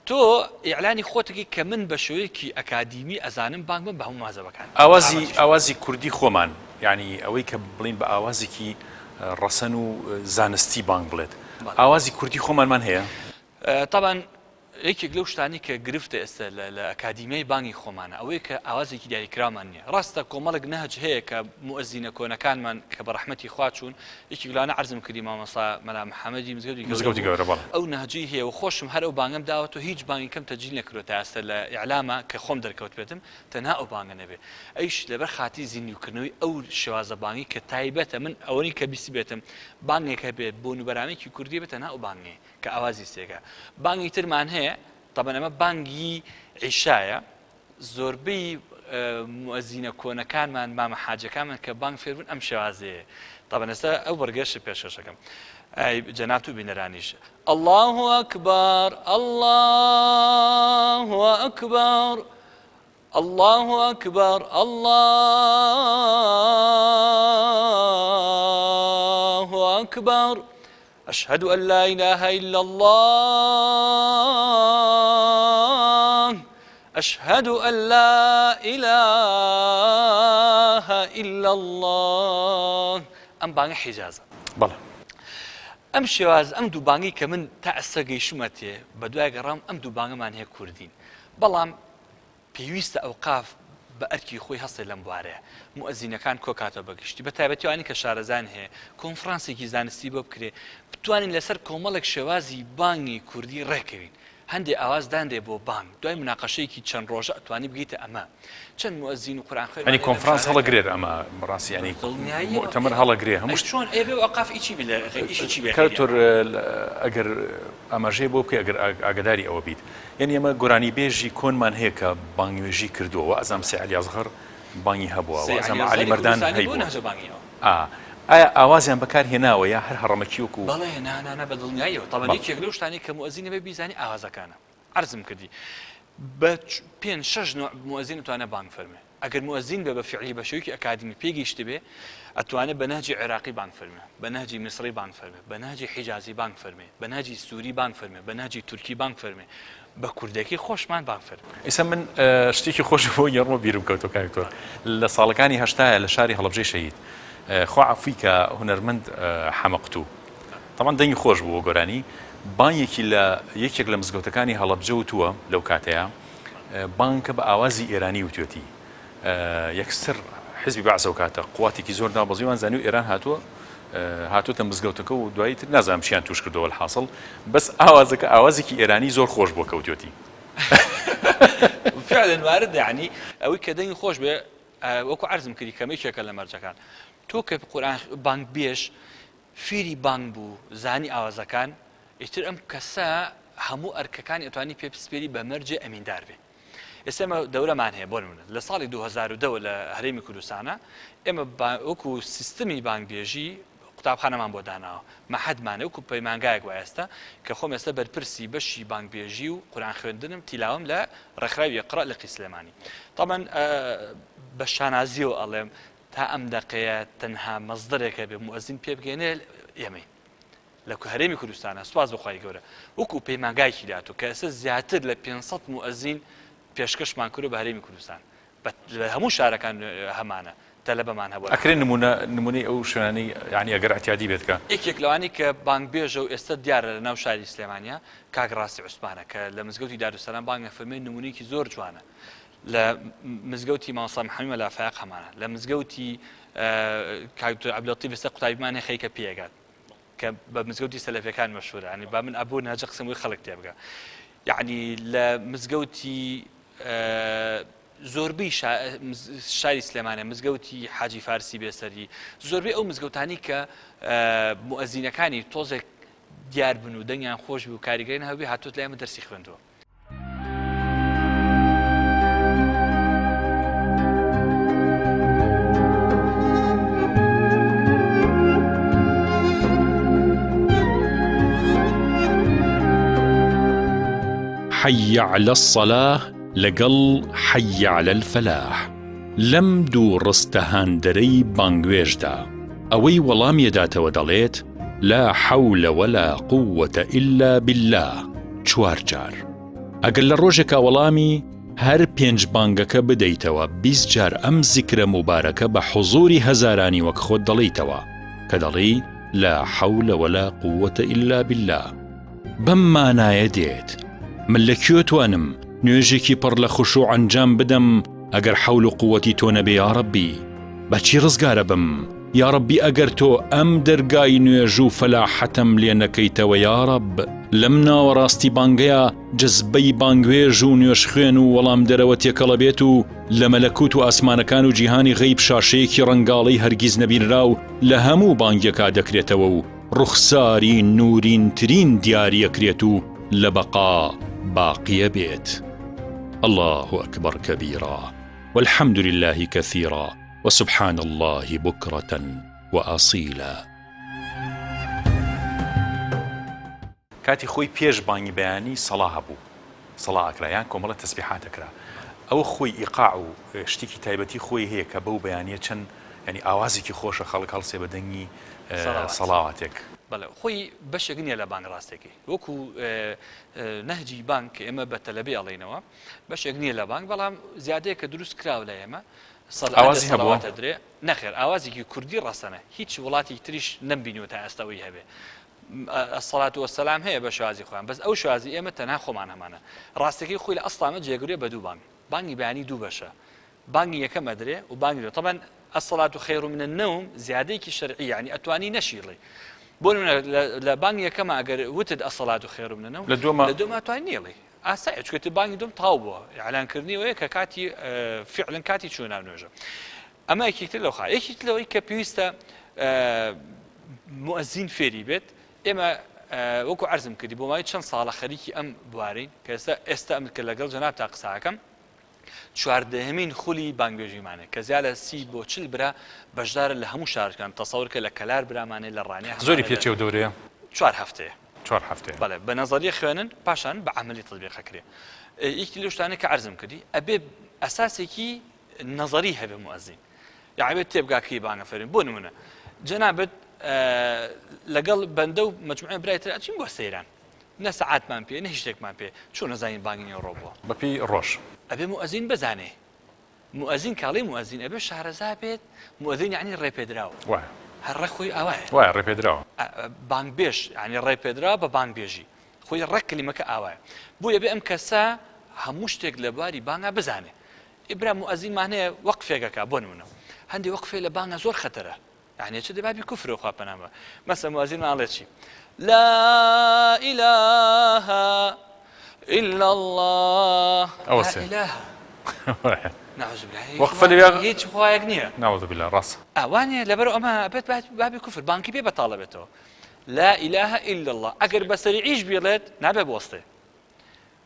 تو إعلاني خوتكي كمن بشويكي أكاديمي أزانم بان من بهم مذهب كان أوازي كردي خومان يعني أويك بلين بأوازي كي رسنو زانستي بانك بلد أوازي كردي خومان من هي طبعا هيك لوش تاني كجرفت الأكاديمية باني خومانا أو هيك أوازي كي داري كرامانية راستا كومالك نهج هيك مؤذنة كونا كان من كبرحمتي خواتشون هيك لا نعرزم كريمة مصا ملا محمدي مزقوتي قبل أو نهجي هي وخوشم هر أو بانم دعوته هيج باني كم تجيل نكروتا أصل إعلامه كخوم دركوت بيتم تنها أو بانه نبي أيش لبرخاتي زين يكنوي أو شوازة باني كتايبة من أوني كبيسي بيتم باني كبيت بونو برامي كي كردي بتنها أو باني كأوازي سيكا باني ترمان هي طبعا اما بانگی عشاء زوربي مؤذنه كون كان من ما حاجه كان كبانك فيرون ام شوازه طبعا هسه او برگش پیشکشم اي جناتو بنرانيش الله اكبر الله اكبر الله اكبر الله اكبر أشهد أن لا إله إلا الله أشهد أن لا إله إلا الله أم بانغ حجازة بلى أم شواز أم دو بانغي كمن تأسقي شمتي بدواء قرام أم دو بانغ من هي كردين بلام بيويست أوقاف بأركي خوي هصل لمباراه مؤذنه كان كوكاتو بقشتي بتابتي واني كشارزان هي كونفرنسي كي زانستي بكري بتوانين لسر كوملك شوازي باني كردي ركبين هندي اواز داندي بو بان دوای مناقشه کی چند روز اتوانی بگیت اما چند مؤذن قرآن خير يعني كونفرنس هلا غرير اما راسي يعني مؤتمر هلا غرير مش شلون اي وقف ايشي بلا ايشي بلا كالتور اگر اما جيبو كي اگر اگداري او بيت يعني اما قراني بيجي كون من هيك بانيجي كردو وازم سي علي اصغر باني هبوا وازم علي مردان هيبو اوازيان بكار هنا ويا هر حرمكيوكو والله انا بدلني ايوه طبعا هيك يقولوش ثاني كمؤذن بيزاني اوازك انا ارزم كدي بين شش نوع مؤذن تو انا بانك فرمي ئەگەر مؤەزین بێ بە فعلی بە شێوەیەکی ئەکادمی پێگەیشت بێ ئەتوانێت بە نهجی عێراقی بانگ فەرمێ، بە نهجی میسری بانگ فەرمێ، بە نهجی حیجازی بانگ فەرمێ، بە نهجی سووری بانگ فەرمێ، بە نهجی تورکی بانگ فەرمێ، بە کوردەکەی خۆشمان بانگ فەرمێ. ئێستا من شتێکی خۆش بۆ یەڕمە بیرم کەوتۆ کاکتۆر لە ساڵەکانی هەشتایە لە شاری هەڵەبجەی شەهید خوا عەفوی کە هونەرمەند حەمەقتوو تەمان دەنگی خۆش بوو گۆرانی بانگێکی لە یەکێک لە مزگەوتەکانی هەڵەبجە وتووە لەو کاتەیە بانکە بە ئاوازی ئێرانی وتوێتی یەکسەر حزبی بەعسە و کاتە قواتێکی زۆر ناوبەزیوان زانی و ئێران هاتووەتە مزگەوتەکە و دوایی تر نازانم چیان توش کردەوە الحاصل بەس ئاوازەکە ئاوازێکی ئێرانی زۆر خۆش بووە کەوتوێتی فعلا وارد یعنی ئەوەی کە دەنگی خۆش بێ وەکو عەرزم کردی کەمێکێکە لە مەرجەکان تۆ کە قورئان بانگ بێژ فیری بانگ بوو زانی ئاوازەکان ئیتر ئەم کەسە هەموو ئەرکەکانی ئەتوانی پێ پسپێری بە مەرجێ ئەمیندار بێ. ئێستا ئێمە دەورەمان هەیە بۆ نمونە لە ساڵی 2010 لە هەرێمی کوردستانە ئێمە وەکو سیستمی بانگبێژی قوتابخانەمان بۆ داناوە مەحەدمانە وەکو پەیمانگایەک وایە ئێستا کە خۆم ئێستا بەرپرسی بەشی بانگبێژی و قورئان خوێندنم تیلاوەم لە ڕێکخراوی ئیقرا لە قیسلێمانی. طبعا بە شانازیەوە ئەڵێم تا ئەم دەقەیە تەنها مەزدەرێکە بێ مؤەزین پێ بگەێنێ ئێمەی لە هەرێمی کوردستانە سوپاس بەخوای گەورە وەکو پەیمانگایەکی داتوو کە ئێستا زیاتر لە 500 مؤەزین پێشکەشمان کردو بە هەرێمی کوردستان لە هەموو شارەکان هەمانە تەلەبەمان هەبووە. ئەکرێن نمونەی ئەو شوێنانەی یعنی ئەگەر احتیاجی بێت کە یەکێک لەوانی کە بانگبێژە و ئێستا دیارە لە ناو شاری سلێمانیا کاک ڕاستی عوسمانە کە لە مزگەوتی دارالسەلام بانگە فەرمێ نمونەیەکی زۆر جوانە لە مزگەوتی مامۆستا محەممەد لافایق هەمانە لە مزگەوتی کاک عەبدولەتیف ئێستا قوتابیمان خەیکە پێگات کە بە مزگەوتی سەلەفیەکان مەشهورە ینی با من ئەبوو ناجە قسەمەوەی خەڵک تێبگە یعنی لە مزگەوتی زۆربەی شاری سلێمانە مزگەوتی حاجی فارسی بێسەری زۆربەی ئەو مزگەوتانی کە مؤەزینەکانی تۆزێک دیار بن و دەنگیان خۆش بوو و کاریگەرین هەبووی هاتووت لە ئێمە دەرسی خوێندووە. حي على الصلاة لقل حي على الفلاح لم دو رستهاندري بانگوێژدا ئەوەی وەڵام یەداتەوە دەڵێت لا حول ولا قوة إلا بالله 4 جار ئەگەر لە ڕۆژێکا وەڵامی هەر 5 بانگەکە بدەیتەوە 20 جار ئەم زیکرە مبارەکە بە حوزوری هەزارانی وەک خۆت دەڵێیتەوە کە دەڵێی لا حول ولا قوة إلا بالله بەم مانایە دێت من لەکوێ توانم نوێژێکی پڕ لە خوشوع ئەنجام بدەم ئەگەر حەول و قووەتی تۆ نەبێ یا ڕەبی بەچی ڕزگارە بم یا ڕەبی ئەگەر تۆ ئەم دەرگای نوێژ و فەلاحەتم لێ نەکەیتەوە یا ڕەب لەم ناوەڕاستی بانگەیە جەزبەی بانگوێژ و نوێژ خوێن و وەڵام دەرەوە تێکەڵە بێت و لە مەلەکوت و ئاسمانەکان و جیهانی غەیب شاشەیەکی ڕەنگاڵەی هەرگیز نەبینرا و لە هەموو بانگێکا دەکرێتەوە و ڕوخساری نورینترین دیاریەکرێت و لە بەقا باقية بيت الله أكبر كبيرا والحمد لله كثيرا وسبحان الله بكرة وأصيلا کاتی خۆی پێش بانگی بەیانی سەڵا هەبوو سەڵا ئەکرایان کۆمەڵە تەسبیحاتەکرا ئەو خۆی ئیقاع و شتێکی تایبەتی خۆی هەیە کە بەو بەیانیە چەند ینی ئاوازێکی خۆشە خەڵک هەڵسێ بە دەنگی سەڵاواتێک بەڵێ خۆی بەشێک نییە لە بانگ ڕاستێکی وەکو نەهجی بانگ کە ئێمە بە تەلەبێ ئەڵێنەوە بەشێک نییە لە بانگ بەڵام زیادەیە کە دروست کراوە لە ئێمە ئاوازی هەبووە درێ نەخێر ئاوازێکی کوردی ڕاستەنە هیچ وڵاتی تریش نەمبینیوە تا ئێستاوی هەبێ الصلاة والسلام هەیە بە شوازی خۆیان بەس ئەو شوازی ئێمە تەنها خۆمان هەمانە ڕاستەکەی خۆی لە ئەسڵامە جێگرێ بە دوو بانگ بانگی بەیانی دوو بەشە بانگی یەکەم ئەدرێ و بانگی طبعا الصلاة خير من النوم زیادەیەکی شەرعی یعنی ئەتوانی نەشیڵی بۆ لە بانگ یەکەمە ئەگەر وتت الصلاة خير من النوم لە دووەمە ئەتوانی نیڵی ئاسایە چونکە بانگی دوم تاو بووە ئیعلانکردنیەوەیە کە کاتی فعلا کاتی چوونە نوێژە ئەمە یەکێکتر لەو خا یەکێک لەوەی کە پێویستە مؤەزین فێری بێت ئێمە وەکو عەرزم کردی بۆ مای چەند ساڵە خەریکی ئەم بوارەین کە ئێستا ئەم کە لەگەڵ جەناب تا قساکەم 14هەمین خولی بانگبێژیمانە کە زیاد لە 30 بۆ 40 برا بەشدارە لە هەموو شارەکان تەسەوڕکە لە کەلار برامانێ لە ڕانێ زۆری پێچێ و دەورەیە 4 هەفتەیە 4 هەفتەیە بەڵێ بە نەزەریە خوێنن پاشان بە عەمەلی تەطبیقەکرێ یەکی لەو شتانە کە عەرزم کردی ئەبێ ئەساسێکی نظري هبه مؤذن يعني تبقى كي بانا فرين بون منه جنابت لقل بندو مجموعه برايت اجين بو سيران ناس ساعات مان بي نهشتك مان بي شو نزاين باغين يوروبو بەپی ڕۆژ ابي مؤذن بزانه مؤذن كالي مؤذن ابي شهر زابت مؤذن يعني الريبيدراو وایە هالرخوي اواه وایە ڕێپێدراوە بانگ بيش يعني الريبيدرا ببانگ بيجي خوي الرك اللي مكا اواه بو يبي ام كسا همشتك لباري بانغا بزانه ابراهيم مؤذن معناه وقفك بون منه عندي وقفه لبانغا زور خطره يعني شو بابي كفر وخا بنما مثلا مؤذن على شيء لا اله الا الله لا اله نعوذ بالله وقف اللي هيك خوايا قنيه نعوذ بالله راس واني لبرو اما بيت بابي كفر بانكي بي بطالبته لا اله الا الله اگر بسري عيش بيلت نابي بوسطه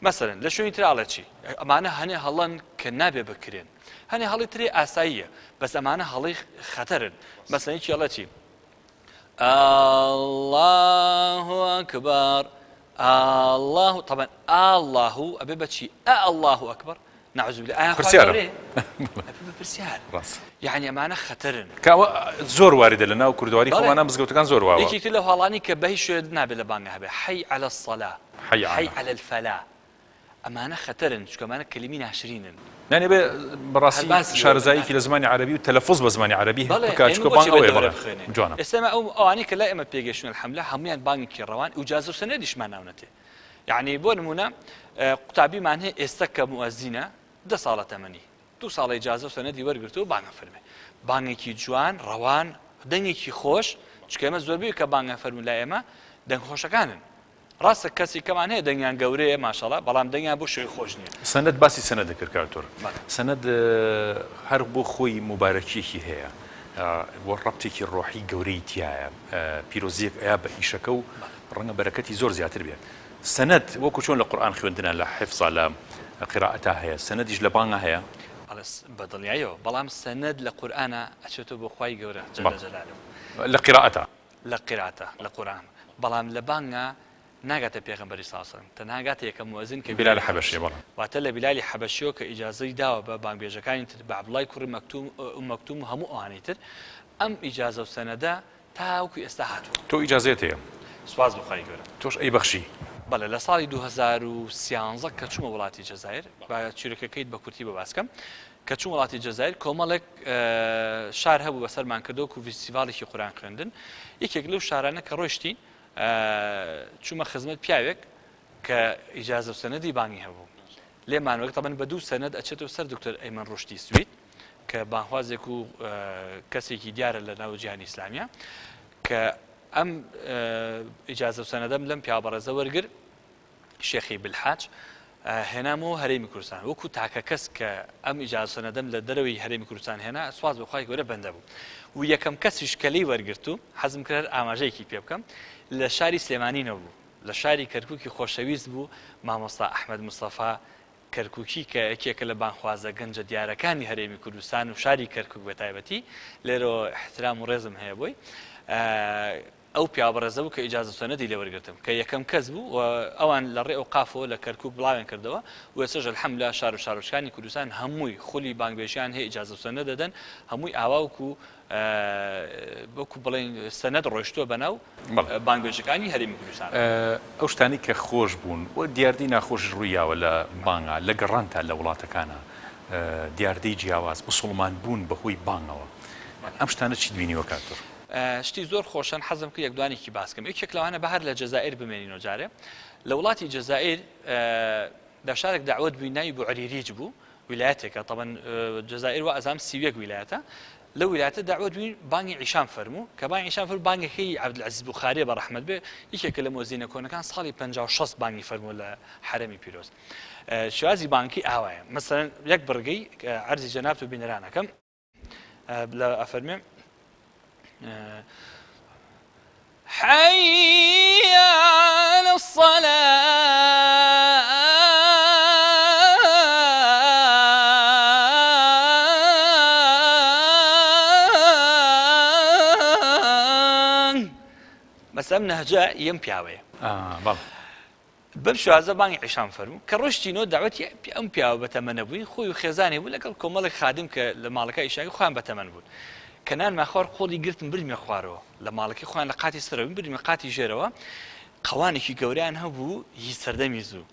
مثلا لشو يترى على شيء امانه هني هلن كنابي بكرين هني هلي تري اسايه بس امانه هلي خطر مثلا يجي على شيء الله اكبر الله طبعا الله ابي بشي الله اكبر نعوذ بالله برسيار برسيار راس يعني امانه خطر زۆر واردە لە ناو کوردواری خۆمانە مزگەوتەکان زۆر واوە یەکێکی لەو هەڵانی کە بەهی شوێ نابێت لە بانگە هەبێ حي على الصلاة حي على الفلاح ئەمانە خەتەرن چونکە ئەمانە کەلیمی ناشرینن يعني بەڕاستی شارەزاییکی لە زمانی عەرەبی و تەلەفوز بە زمانی عەرەبی بکات چونکە بانگ ئەوەیە بەڵێ جوانە ئێستا ئەوانەی کە لای ئێمە پێگەشتون الحەمدلله هەموویان بانگێکی ڕەوان و ئیجازە و سەنەدیشمان ناونەتێ يعني بۆ نمونە قوتابیمان هەیە ئێستا کە مؤەزینە 10 ساڵە تەمەنی 2 ساڵ ئیجازە و سەنەدی وەرگرتو و بانگە فەرمێ بانگێکی جوان ڕەوان دەنگێکی خۆش چکە ئێمە زۆربەی کە بانگە فەرموو لای ئێمە دەنگ خۆشەکانن ڕاستە کەسی کەمان هەیە دەنگیان گەورەیە ماشەڵڵا بەڵام دەنگیان بۆ شوێی خۆش نییە سەنەد باسی سەنەد دەکرد کارتۆر سەنەد هەر بۆ خۆی مبارەکیەکی هەیە بۆ ڕەبتێکی ڕۆحی گەورەی تایە پیرۆزیەک ئەیا بە ئیشەکە و ڕەنگە بەرەکەتی زۆر زیاتر بێت سەنەد وەکو چۆن لە قورئان خوێندنە لە حیفزە لە قیرائەتە هەیە سەنەدیش لە بانگە هەیە بەدڵنیایەوە بەڵام سەنەد لە قورئانە ئەچێتۆ بۆ خوای گەورە جەل جەلالەوە لە قیرائەتە لە قورئان بەڵام لە بانگە ناگاتە پێغەمبەری ساسن تەنها گاتە یەکەم مؤەزین کە بیلال حەبەشی بەڵام واتە لە بیلالی حەبەشیەوە کە ئیجازەی داوە بە بانگبێژەکانی تر بە عەبدوڵای کوڕی مەکتوم هەموو ئەوانەی تر ئەم ئیجازە و سەنەدە تاوەکو ئێستا هاتووە تۆ ئیجازەت هەیە سواز بۆ خوای گەورە تۆش ئەی بەخشی بەڵێ لە ساڵی 2013 کە چوومە وڵاتی جەزایر با چیرۆکەکەیت بە کورتی بە باسکەم کە چوون وڵاتی جەزایر کۆمەڵێک شار هەبوو بەسەرمان کردەوە و فیستیڤاڵێکی قورئان خوێندن یەکێک لەو شارانە کە ڕۆیشتی چوومە خزمەت پیاوێک کە ئیجازە و سەنەدی بانگی هەبوو لێمانوەک تەبەن بە 2 سەنەد ئەچێتەوە سەر دکتۆر ئەیمەن ڕوشدی سوید کە بانخوازێک و کەسێکی دیارە لە ناو جیهانی ئیسلامیە کە ئەم ئیجازە و سەنەدەم لەم پیاوەڕێزە وەرگر شێخی بالحاج هێنامەوە هەرێمی کوردستان وەکو تاکە کەس کە ئەم ئیجازە سەنەدەم لە دەرەوەی هەرێمی کوردستان هێنا سواز بە خوای گەورە بەندە بوو و یەکەم کەسیش کەلەی وەرگرت و حەزم کرد ئاماژەیەکی پێ بکەم لە شاری سلێمانینەوە بوو لە شاری کەرکووکی خۆشەویست بوو مامۆستا ئەحمەد مستەفا کەرکووکی کە یەکێکە لە بانخوازە گەنجە دیارەکانی هەرێمی کوردستان و شاری کەرکووک بە تایبەتی لێرەوە احترام و ڕێزم هەیە بۆی ئەو پیاوەڕێزە بوو کە ئیجازە سەنەدی لێوەرگرتم کە یەکەم کەس بوو و ئەوان لە ڕێ ئەو قافەوە لە کەرکووک بڵاویان کردەوە و ئێستاش الحەمدوللا شار و شارۆچکانی کوردستان هەمووی خولی بانگبێژیان هەیە ئیجازە سەنەد دەدەن هەمووی ئاواوکو وەکو بڵێن سەنەد ڕۆیشتووە بەناو بانگبێژەکانی هەرێمی کوردستان ئەو شتانی کە خۆش بوون و دیاردی ناخۆش ڕوویاوە لە بانگا لە گەڕانتا لە وڵاتەکانە دیاردەی جیاواز موسڵمان بوون بەهۆی بانگەوە ئەم شتانە چی دوینیوە کاتۆر شتی زۆر خۆشن حەزم کرد یەکدوانێکی باسکەم یەکێک لەوانە بەهار لە جەزائیر بمێنینەوە جارێ لە وڵاتی جەزائیر لە شارێک داوەت بووی ناوی بۆ عەریریج بوو ویلایەتێکە طبعا جەزائیر وا ئەزام 31 ویلایەتە لە ویلایەتە داوەت بووی بانگی عیشان فەرموو کە بانگی عیشان فەرموو بانگێکی عەبدولعەزیز بوخاری بە ڕەحمەت بێ یەکێکە لە مۆزینە کۆنەکان ساڵی 56 بانگی فەرموو لە حرەمی پیرۆز شوازی بانکی ئاوایە مثلا یەک بڕگەی عەرزی جەنابەت و بینەرانەکەم لە ئەفەرمێ حي على الصلاة بس أم نهجاء ينبيعوي بەم شوازە بانگی عیشان فەرموو کە ڕۆشتینەوە داوەتی ئەم پیاوە بەتەمەنە بووین خۆی و خێزانی بوو لەگەڵ کۆمەڵێک خادم کە لە ماڵەکە ئیشاکی خۆیان بەتەمەن بوون کەنان ماخوار خۆڵی گرتم برمێ خوارەوە لە ماڵەکەی خۆیان لە قاتی سەرەوە برمێ قاتی ژێرەوە قەوانێکی گەوریان هەبوو هی سەردەمی زوو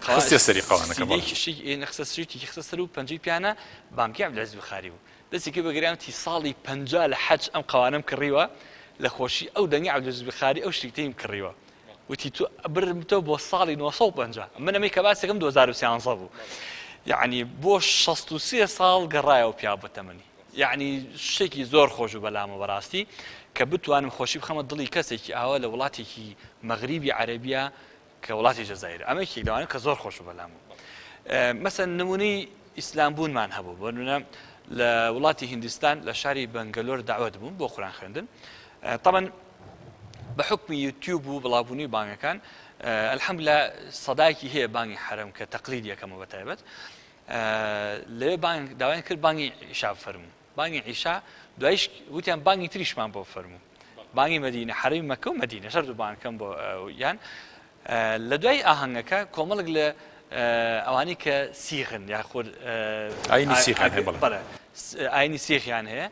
خستە سەری قەوانەکە نەخسە سریتی خستە سەر و پەنجەی پیانە بانکی عەبدولعەزیز بوخاری بوو دەستێکی بەگەریانتی ساڵی 50 لە حەج ئەم قەوانەم کڕیوە لە خۆشی ئەو دەنگی عەبدولعەزیز بوخاری ئەو شتێکتەیم کڕیوە وتی تو برمتەوە بۆ ساڵی 950 من ئەمەی کە باسێکم 2013 بوو یعنی بۆ 63 ساڵ گەڕایەوە پیا بەتەمەنی یعنی شتێکی زۆر خۆش و بەلامە بەڕاستی کە بتوانم خۆشی بخەمە دڵی کەسێکی ئاوە لە وڵاتێکی مەغریبی عەرەبیە کە وڵاتی جەزایر ئەمەیەکی لەوانە کە زۆر خۆش و بەلام بوو مەسەن نمونەی ئیسلام بوونمان هەبوو بۆ نمونە لە وڵاتی هیندستان لە شاری بەنگەلۆر داوەت بووم بۆ قورئان خوێندن طبعا بە حکمی یوتیوب و بڵاوبوونی بانگەکان الحەمدولillah سەدایەکی هەیە بانگی حرەم کە تەقلیدیەکەمە بەتایبەت لەوێ بانگ داوایان کرد بانگی عیشا فەرموو بانگی عیشا دوایش وتیان بانگی تریشمان بۆ فەرموو بانگی مەدینە حرەمی مەکە و مەدینە شەر دوو بانگەکەم بۆ یان لە دوای ئاهەنگەکە کۆمەڵک لە ئەوانی کە سیخن یاخود ئاینی سیخیان هەیە بەڵێ ئاینی سیخیان هەیە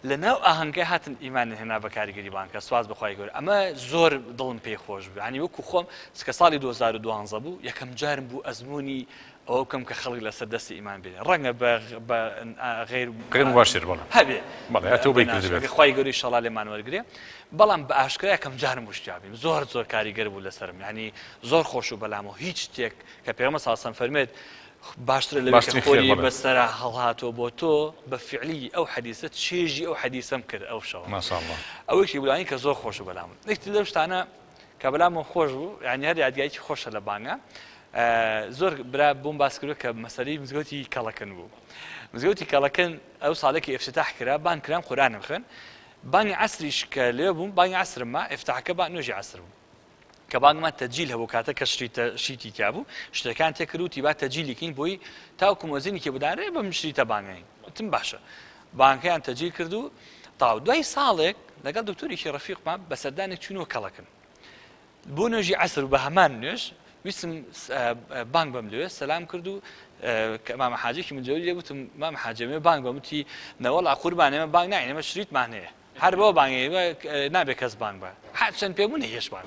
لە ناو ئاهەنگەکە هاتن ئیمان هێنا بە کاریگەری بانکە سواز بەخوای گەورە ئەمە زۆر دڵم پێی خۆش بوو ینی وەکو خۆم کە ساڵی 2012 بوو یەکەم جارم بوو ئەزمموی ئەوە بکەم کە خەڵک لەسەر دەستی ئیمان بێنێ ڕەنگە بە غێر واشێر بڵێ هەبێ خی گەوری شەڵا لێمان وەرگێ بەڵام بە ئاشکرا یەکەم جارم وشتیابیم زۆر کاریگەر بوو لەسرم ینی زۆر خۆش و بەلامەوە هیچ شتێک کە پێغەمبەر صلی الله علیه و سلم فەرمێت باشترە لەوەی کە خۆی بەسەرا هەڵهاتۆ بۆ تۆ بە فعلی ئەو حەدیسە چێژی ئەو حەدیسەم کرد ئەو شەوە ماشاءالله ئەوەیەکی بڵانی کە زۆر خۆش و بەلام یەکتی لەو شتانە کە بەلامەوە خۆش بوو یعنی هەر یادگایەکی خۆشە لە بانگە زۆر برا بۆم باس کردو کە مەسەلەی مزگەوتی کەڵەکن بوو مزگەوتی کەڵەکن ئەو ساڵێکی ئفتتاح کرا بان کرام قورئانم خوێن بانگی عەسریش کە لێ بووم بانگی عەسرم ما ئفتتاحەکە با نوێژی عەسر بوو کە بانگمان تەجیل هەبوو کاتە کە شیتی تیا بوو شتەکان تێکردوتی با تەجیلیکەین بۆی تاوکو مۆزینی کێ بدارێ بەم شریتە بانگەین وتم باشە بانکەیان تەجیل کردو تاو دوای ساڵێک لەگەڵ دکتۆرێکی ڕەفیقمان بە سەردانێک چوونەوە کەڵەکن بۆ نوێژی عەسر و بە هەمان نوێژ ویستم بانگ بەم لێوێ سەلام کرد و مامە حاجێکی من جەوری لێ گوتم مامە حاجەمێ بانگ بەموتی نەوەڵا قوربان ئێمە بانگ ناین ئێمە شریتمان هەیە هەر بۆ بانگێ نابێت کەس بانگ بە چەند پێبوون هێش بانگ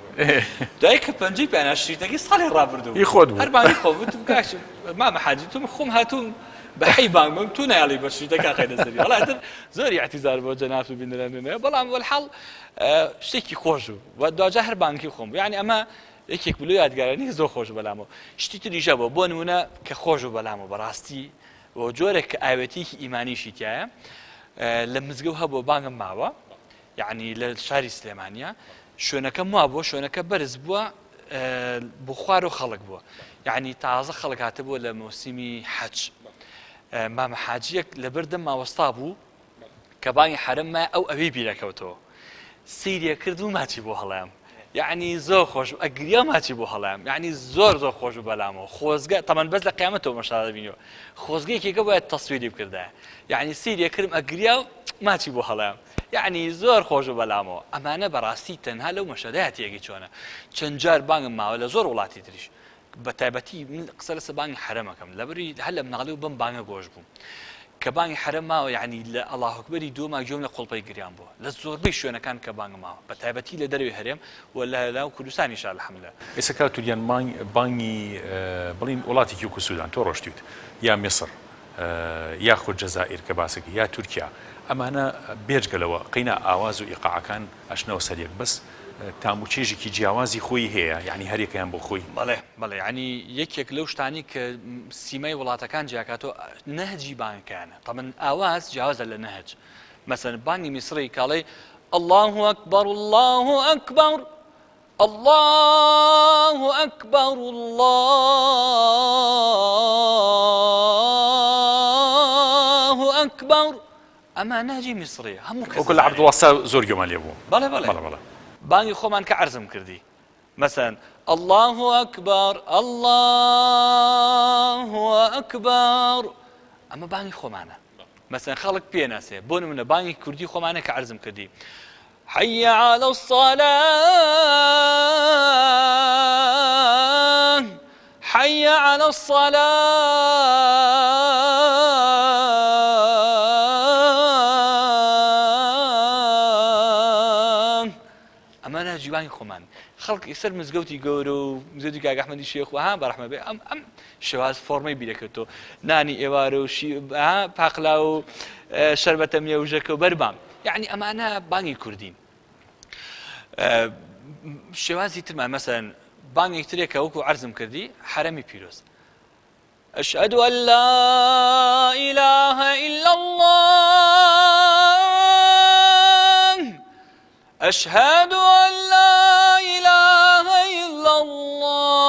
دوای کە پەنجەی پێیانە شریتەکەی ساڵی ڕابردوو هەر بانگی خۆ وتم کاک مامە حاجی تۆم خۆم هاتووم بە حەی بانگ بم تو نایاڵی بە شریتەکە قەیدە سەری وەڵاتر زۆری اعتیزار بۆ جەناب و بینەرانێ بەڵام وەلحەڵ شتێکی خۆش بوو و دوجا هەر بانگی خۆم بوو یعنی ئەمە یەکێک بلو یادگارانی زۆر خۆش بەلامەوە شتی تریژە بۆ نمونە کە خۆش و بەلامەوە بەڕاستی بۆ جۆرێک کە ئاوێتێکی ئیمانیشی تایە لە مزگەوت هەبوو بانگم ماوە یعنی لە شاری سلێمانیا شوێنەکە وا بووە شوێنەکە بەرز بووە بۆ خوار و خەڵک بووە یعنی تازە خەڵک هاتبووە لە مۆسیمی حەج مامە حاجیەک لەبەردەم ماوەستا بوو کە بانگی حرەممە ئەو ئەوەی بیرەکەوتەوە سیریە کرد و ماچی بۆ هەڵام یعنی زۆر خۆش ئەگریا ماچی بۆ هەڵام یعنی زۆر خۆش و بەلامەوە خۆزگە تەمەەن بەس لە قیامەتەوە مەشاهدە بینەوە خۆزگەیەکێکە باید تەسویری بکردە یعنی سیریە کردم ئەگریا و ماچی بۆ هەڵام یعنی زۆر خۆش و بەلامەوە ئەمانە بەڕاستی تەنها لەو مەشەدەیە تێگەی چۆنە چەند جار بانگم ماوە لە زۆر وڵاتی تریش بە تایبەتی من قسە لەسەر بانگی حرەمەکەم لەبەری هەر لە مناڵی و بم بانگە گۆش بووم کە بانگی حرەم ماوە یعنی لە ئەڵڵاهو ئەکبەری دووەما گوێم لە قوڵپەی گریان بووە لە زۆربەی شوێنەکان کە بانگم ماوە بە تایبەتی لە دەروی هەرێم و لە لاو کوردستانیش الحەمدولillah ئێستا کاتوریان بانگی بڵین وڵاتێکی وەکو سوودان تۆ ڕۆشتیت یا میسر یاخود جەزائیر کە باسێکی یا تورکیا ئەمانە بێجگەلەوە قینە ئاواز و ئیقاعەکان ئەشنەوە سەریەک بەس تاموچێژێکی جیاوازی خۆی هەیە یعنی هەرێکیان بۆ خۆی بەڵێ ینی یەکێک لەو شتانی کە سیمای وڵاتەکان جیاکاتەوە نەهجی بانگەکانە تەمەن ئاواز جیاوازە لە نەهج مەسەن بانگی میسری کاڵێ الله ئەکبەر الله ئەکبەر الله ئەکبەر الله ئەکبەر ئەمە نەهجی میسریە هەموو کەس وەکو لە عەبدوڵڵاه زۆر گوێمان لێ بوو بەڵێ بانگی خۆمان کە عەرزم کردی مثلا الله ئەکبەر الله ئەکبەر ئەمە بانگی خۆمانە مثلا خەڵک پێناسێ بۆ نمونە بانگی کوردی خۆمانە کە عەرزم کردی حي على الصلاة حي على الصلاة أمانة جواني خمان خلق يسر مزقوتي قورو مزقوتي كاك أحمدي شيخ وها برحمة بي أم شواز فورمي بيركتو ناني إيوارو شي باقلاو شربة ميوجكو بربام يعني أمانة باني كردين شوازي ترمان مثلا باني تريكا وكو عرزم كردي حرمي بيروز أشهد أن لا إله إلا الله أشهد أن لا إله إلا الله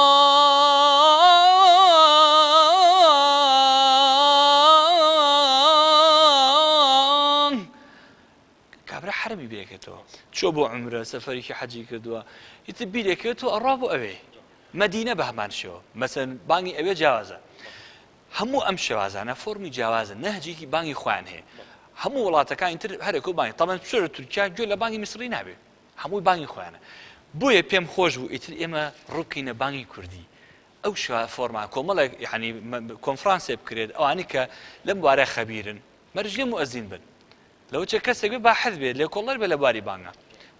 كابرا حرمي بيكتو شو بو عمره سفري حجي كردوا يتبي كردوا الرابو أبي مدينة بهمان شو مثلا باني أبي جوازة همو أم شوازانا فورمي جوازة نهجي كي باني خوان هي همو ولاتا كان انتر هركو باني طبعا بسورة تركيا جول باني مصري نابي همو باني خوانه بويا بيم خوش بو اتر اما ركينا باني كردي او شو فورما كوملا يعني كونفرانس بكريد او انيكا لم بارا خبيرن مرجي مؤذن بن لو تشكسك بحث بي لو كولر بلا بانغا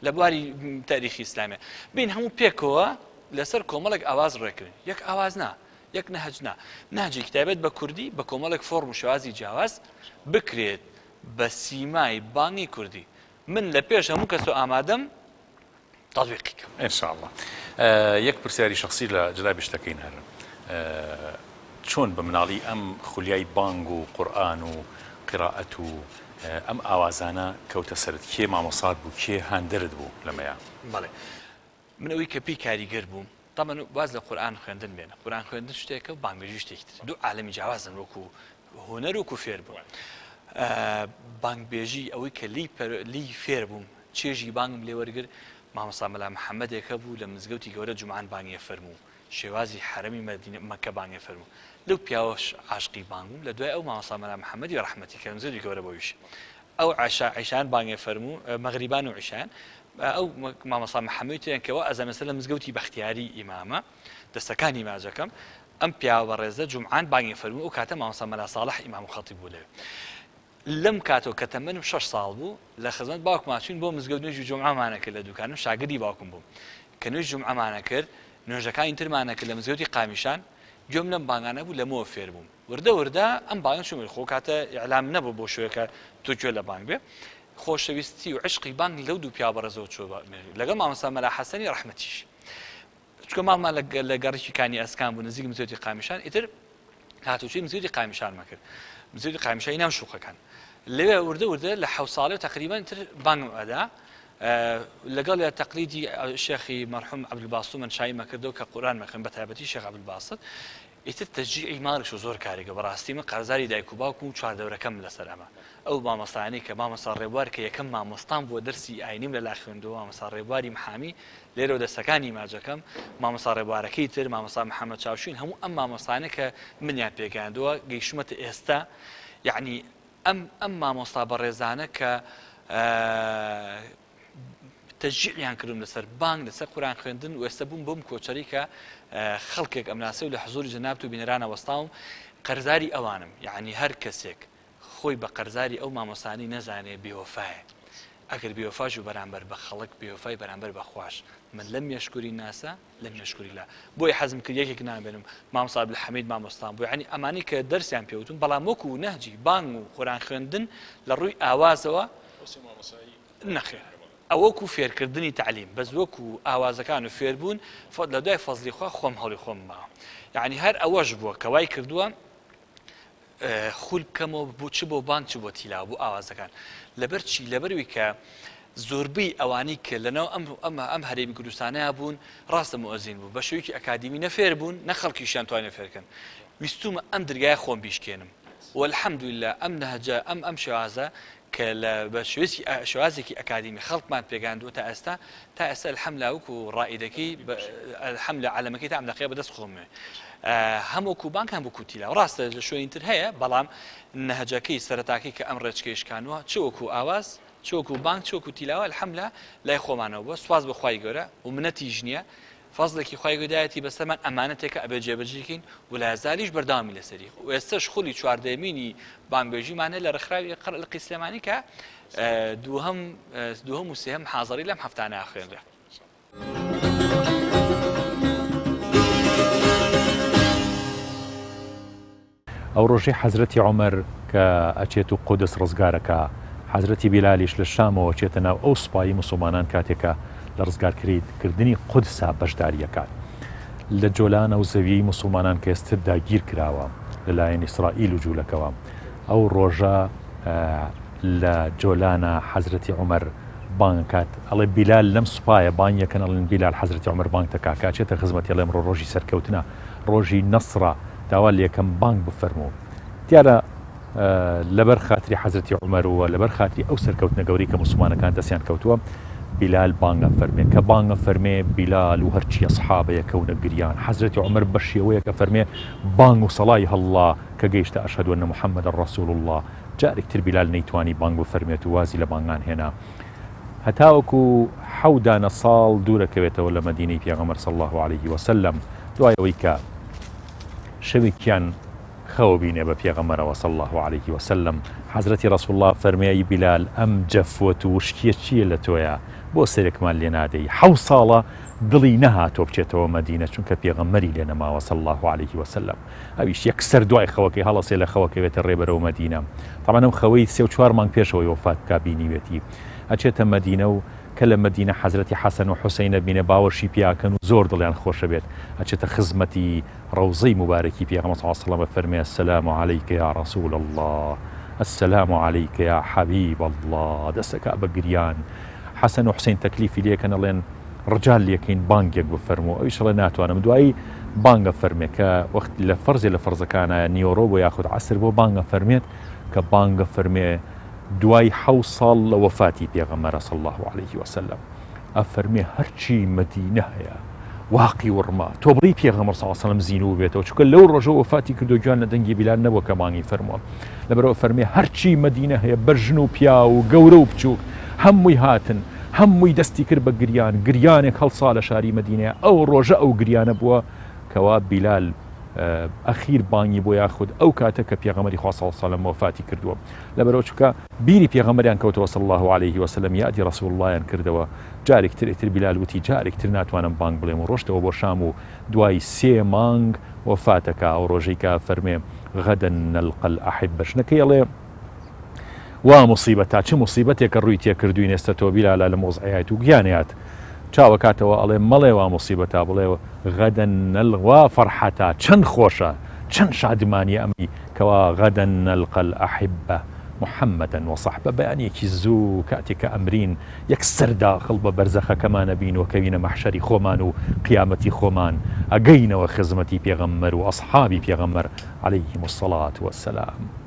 لبواري تاريخي اسلامي بين همو بيكوا لسر كوملك اواز ركن يك اوازنا يك نهجنا نهجي كتابات بكردي بكوملك فورم شوازي جواز بكريت بسيماي باني كردي من لبيش همو كسو امادم تطبيقك ان شاء الله يك برسياري شخصي لجلاب اشتكين هر شلون بمنالي ام خلياي بانغ وقران وقراءته ام اوازانا كوتا سرد كي ما مصاد بو كي هاندرد بو لما يا بله من اوي كبي كاريگر بوم طبعا واز القران خوندن بين قران خوندن شتيك بانغ شتيك دو عالمي جوازن روكو هنر وكو فير بو بانغ بيجي اوي كلي لي فير بوم تشيجي بانغ لي ورگر ما مصامل محمد يكبو لمزگوتي گوره جمعان بانغ يفرمو شوازي حرمي مدينه مكه بانغ يفرمو لو بياوش عاشقي بانغ لدوي او ما مصامل محمد ورحمتي كان زوجي گوره بويش او عشان بانغ يفرمو مغربان وعشان او ما مصام محمد كوا از مثلا مزگوتي باختياري امامه دستكاني ما جكم ام بياو برزه جمعان بانغ يفرمو او كاته ما مصامل صالح امام خطيب وله لم كاتو كتمن 6 سال بو لخزمت باوك ماشين بو مزگوت نوجو جمعه معنا كله دوكانو شاگردي باوكم بو كنوج جمعه معنا كر نوجكا انتر معنا كله مزگوتي قامشان جمله بانغانا بو لمو فير بو ورده ام بانغ شو خو كاته اعلام نبو بو شوكا توجو لبانغ بي خوشويستي وعشقي بانغ لو دو بيا برزو شو لقى ما مسامل حسني رحمتيش شكو ما لقرشي كاني اسكان بو نزيق مزگوتي قامشان اتر هاتو شي مزگوتي قامشان ماكر مزيد قائمشان ينام شوقه كان اللي ورده لحوصاله تقريبا بانغ ادا لقال تقليدي الشيخ مرحوم عبد الباسط من شاي ما كردو كقران ما كان بتابتي الشيخ عبد الباسط يتتشجيع مارك شو زور كاري براستي من قرزاري دايكو باكو 4 دوره كامله سلامه او ما مصاني كما مصار ريبوار كي كم ما مستان بو درسي عينيم للاخوندو ما مصار ريبواري محامي ليرو دسكاني ما جكم ما مصار ريبوار كيتر ما مصار محمد شاوشين هم اما مصانك من يا بيغاندو قيشمه استا يعني اما مصاب الرزانه ك تشجيع يعني كلهم لسر بانك لسر قرآن خوندن واستبون بوم كوتشريكا خلقك امناسي لحضور جنابته بنرانا وسطاهم قرزاري اوانم يعني هر كسيك خوي بقرزاري او ما مصاني نزاني بوفاه اگر بوفاه جو برانبر بخلق بوفاه برانبر بخواش من لم يشكر الناس لم يشكر الله بوي حزم كيك كنا بينهم ما مصاب الحميد ما مستان بو يعني اماني كدرس يعني بيوتون بلا موكو نهجي بانو قرآن خوندن لروي اوازوا نخير اوكو فير كردني تعليم بس وكو اواز كانوا فيربون فضل دوای فضل خو خوم هولي خوم ما يعني هر اوج بو كواي كردوا خول كمو بو تشبو بان تشبو تيلا بو اواز كان لبرچي لبروي ك زوربي اواني ك لنا ام هري بكردستان ابون راس مؤذن بو بشويكي اكاديمي نفير بون نخلقي شان تواني فيركن ويستوم ام درجا خوم بيشكينم والحمد لله ام نهجا ام شوازه كلا بشويسي شوازكي أكاديمي خلق ما بيجاندو تأستا الحملة وكو رائدكي الحملة على مكي تعمل قيا بدس خمه هموكو بانك هم بكوتيلا راست شوي انتر هي بلام نهجكي سرتاكي كأمرج كيش كانوا تشوكو آواز چۆک و بانک چۆک و تیلاوە الحەمدلله لای خۆمانەوە بۆ سواز بەخوای گەورە و منەتیش نییە فەزڵێکی خی گودایەتی بەسەرمان ئەمانەتێکە ئەبێ جێبەجێکین و لە هەزاریش بەرداوامی لەسەری و ئێستش خولی چواردەمینی بانگبێژیمانە لە ڕێکخراوی قەرڵقی سلێمانی کە دووهەم و سێهەم حازەری لەم هەفتانە ئاخوێنرێ. ئەو ڕۆژەی حەزرەتی عومەر کە ئەچێت و قودس ڕزگارەکە حەزرەتی بیلالیش لە شامەوە چێتە ناو ئەو سوپایی موسڵمانان کاتێکە لە ڕزگارکردنی قودسا بەشداریەکان لە جۆلانە و زەویی موسڵمانان کە ئێستر داگیر کراوە لەلایەن ئیسرائیل و جوولەکەوە ئەو ڕۆژە لە جۆلانە حەزرەتی عومەر بانگکات ئەڵێ بیلال لەم سوپایە بانگ یەکەن ئەڵێن بیلال حەزرەتی عومەر بانگ دەکا کاچێتە خزمەتی ئەڵێ ئەمڕۆ ڕۆژی سەرکەوتنە ڕۆژی نەسڕە داوا لە یەکەم بانگ بفەرموو دیارە لەبەر خاتری حەزرەتی عومەر وە لەبەر خاتری ئەو سەرکەوتنە گەوری کە موسڵمانەکان دەستیان کەوتووە بیلال بانگە فەرمێ کە بانگە فەرمێ بیلال و هەرچی ئەسحابەیە کەونە گریان حەزرەتی عومەر بە شێوەیە کە فەرمێ بانگ و سەڵای هەڵڵا کە گەیشتە ئەشهەدو ئەنە محەممەدە ڕەسوول الله جارێکتر بیلال نەیتوانی بانگ بفەرمێت و وازی لە بانگان هێنا هەتاوەکو حەودانە ساڵ دوورەکەوێتەوە لە مەدینەی پێغەمبەر صلی الله عليه وسلم دوای ئەوەی کە شەوێکیان خەوە بینێ بە پێغەمبەرەوە صلی الله عليه وسلم حەزرەتی ڕەسوول الله فەرمێی بیلال ئەم جەفوەت و وشکیە چییە لە تۆیە بۆ سەرێکمان لێ نادەی 7 ساڵە دڵی نەهاتۆ بچێتەوە مەدینە چونکە پێغەمبەری لێ نەماوە صلی الله عليه وسلم ئەویش یەکسەر دوای خەوەکەی هەڵەسێ لە خەوەکەوێتە ڕێبەرەوە مەدینە طبعاً ئەم خەوەی 3-4 مانگ پێشەوەی وفات کا بینیوێتی ئەچێتە مەدینە و کە لە مەدینە حەزرەتی حەسەن و حوسەینە بینێ باوەشی پیاکەن و زۆر دڵیان خۆشە بێت ئەچێتە خزمەتی ڕەوزەی مبارەکی پێغەمبەر صلی الله عليه وسلم فەرمێ السلام عليك يا رسول الله السلام عليك يا حبيب الله دەستەکە بە گریان حەسەن و حوسەین تەکلیفی لێکەن ئەڵێن ڕجال لێکەین بانگێک بفەرموو ئەویش ئەڵێ ناتوانم دوایی بانگە فەرمێ کە وەخت لە فەرزێ لە فەرزەکانە نیۆڕۆ بۆ یاخود عەسر بۆ بانگە فەرمێت کە بانگە فەرمێ دوای 7 ساڵ لە وەفاتی پێغەمبەر صلی الله عليه وسلم ئەفەرمێ هەرچی مەدینە هەیە واقی وڕما تۆ بڕی پێغەمبەر صلی الله عليه وسلم زینوو بێتەوە چونکە لەو ڕۆژە وەفاتی کردو گویان لە دەنگی بیلال نەبووە کە بانگی فەرمووە لەبەرەوە فەرمێ هەرچی مەدینە هەیە بەژن و پیا و گەورە و بچووک هەمووی هاتن هەمووی دەستی کرد بە گریانێک هەڵسا لە شاری مەدینەیە ئەو ڕۆژە ئەو گریانە بووە کەوا بیلال ئەخیر بانگی بۆ یاخود ئەو کاتە کە پێغەمبەری خوا صلی الله عليه وسلم وفاتی کردووە لەبەرەوە چونکە بیری پێغەمبەریان کەوتەوە صلی الله عليه وسلم یادی ڕەسوول اللهیان کردەوە جارێکتر ئیتر بیلال وتی جارێکتر ناتوانم بانگ بڵێم و ڕۆشتەوە بۆ شام و دوای 3 مانگ وفاتەکە ئەو ڕۆژەی کە فەرمێ غەدا نەلقى الأحبة شنەکەی ئەڵێ وا مصیبەتە چه مصیبەتێکە ڕووی تێکردووی نێستە تۆ بیلالە لە مۆزعیات و گیانیات چاوەکاتەوە ئەڵێ مەڵێ وا مصیبەتە بڵێ غەدا نەلقى فەرحەتە چەند خۆشە چەند شادمانی ئەمی کەوا غەدا نەلقى الأحبة محەممەدەن وەصەحبە بەیانێکی زوو کاتێککە ئەمرین یەکسەر داخڵ بە بەرزەخەکەمانە بین و کەوینە مەحشەری خۆمان و قیامەتی خۆمان ئەگەینەوە خزمەتی پێغەمبەر و ئەصحابی پێغەمبەر عەلەیهیم الصەلاة وەسسەلام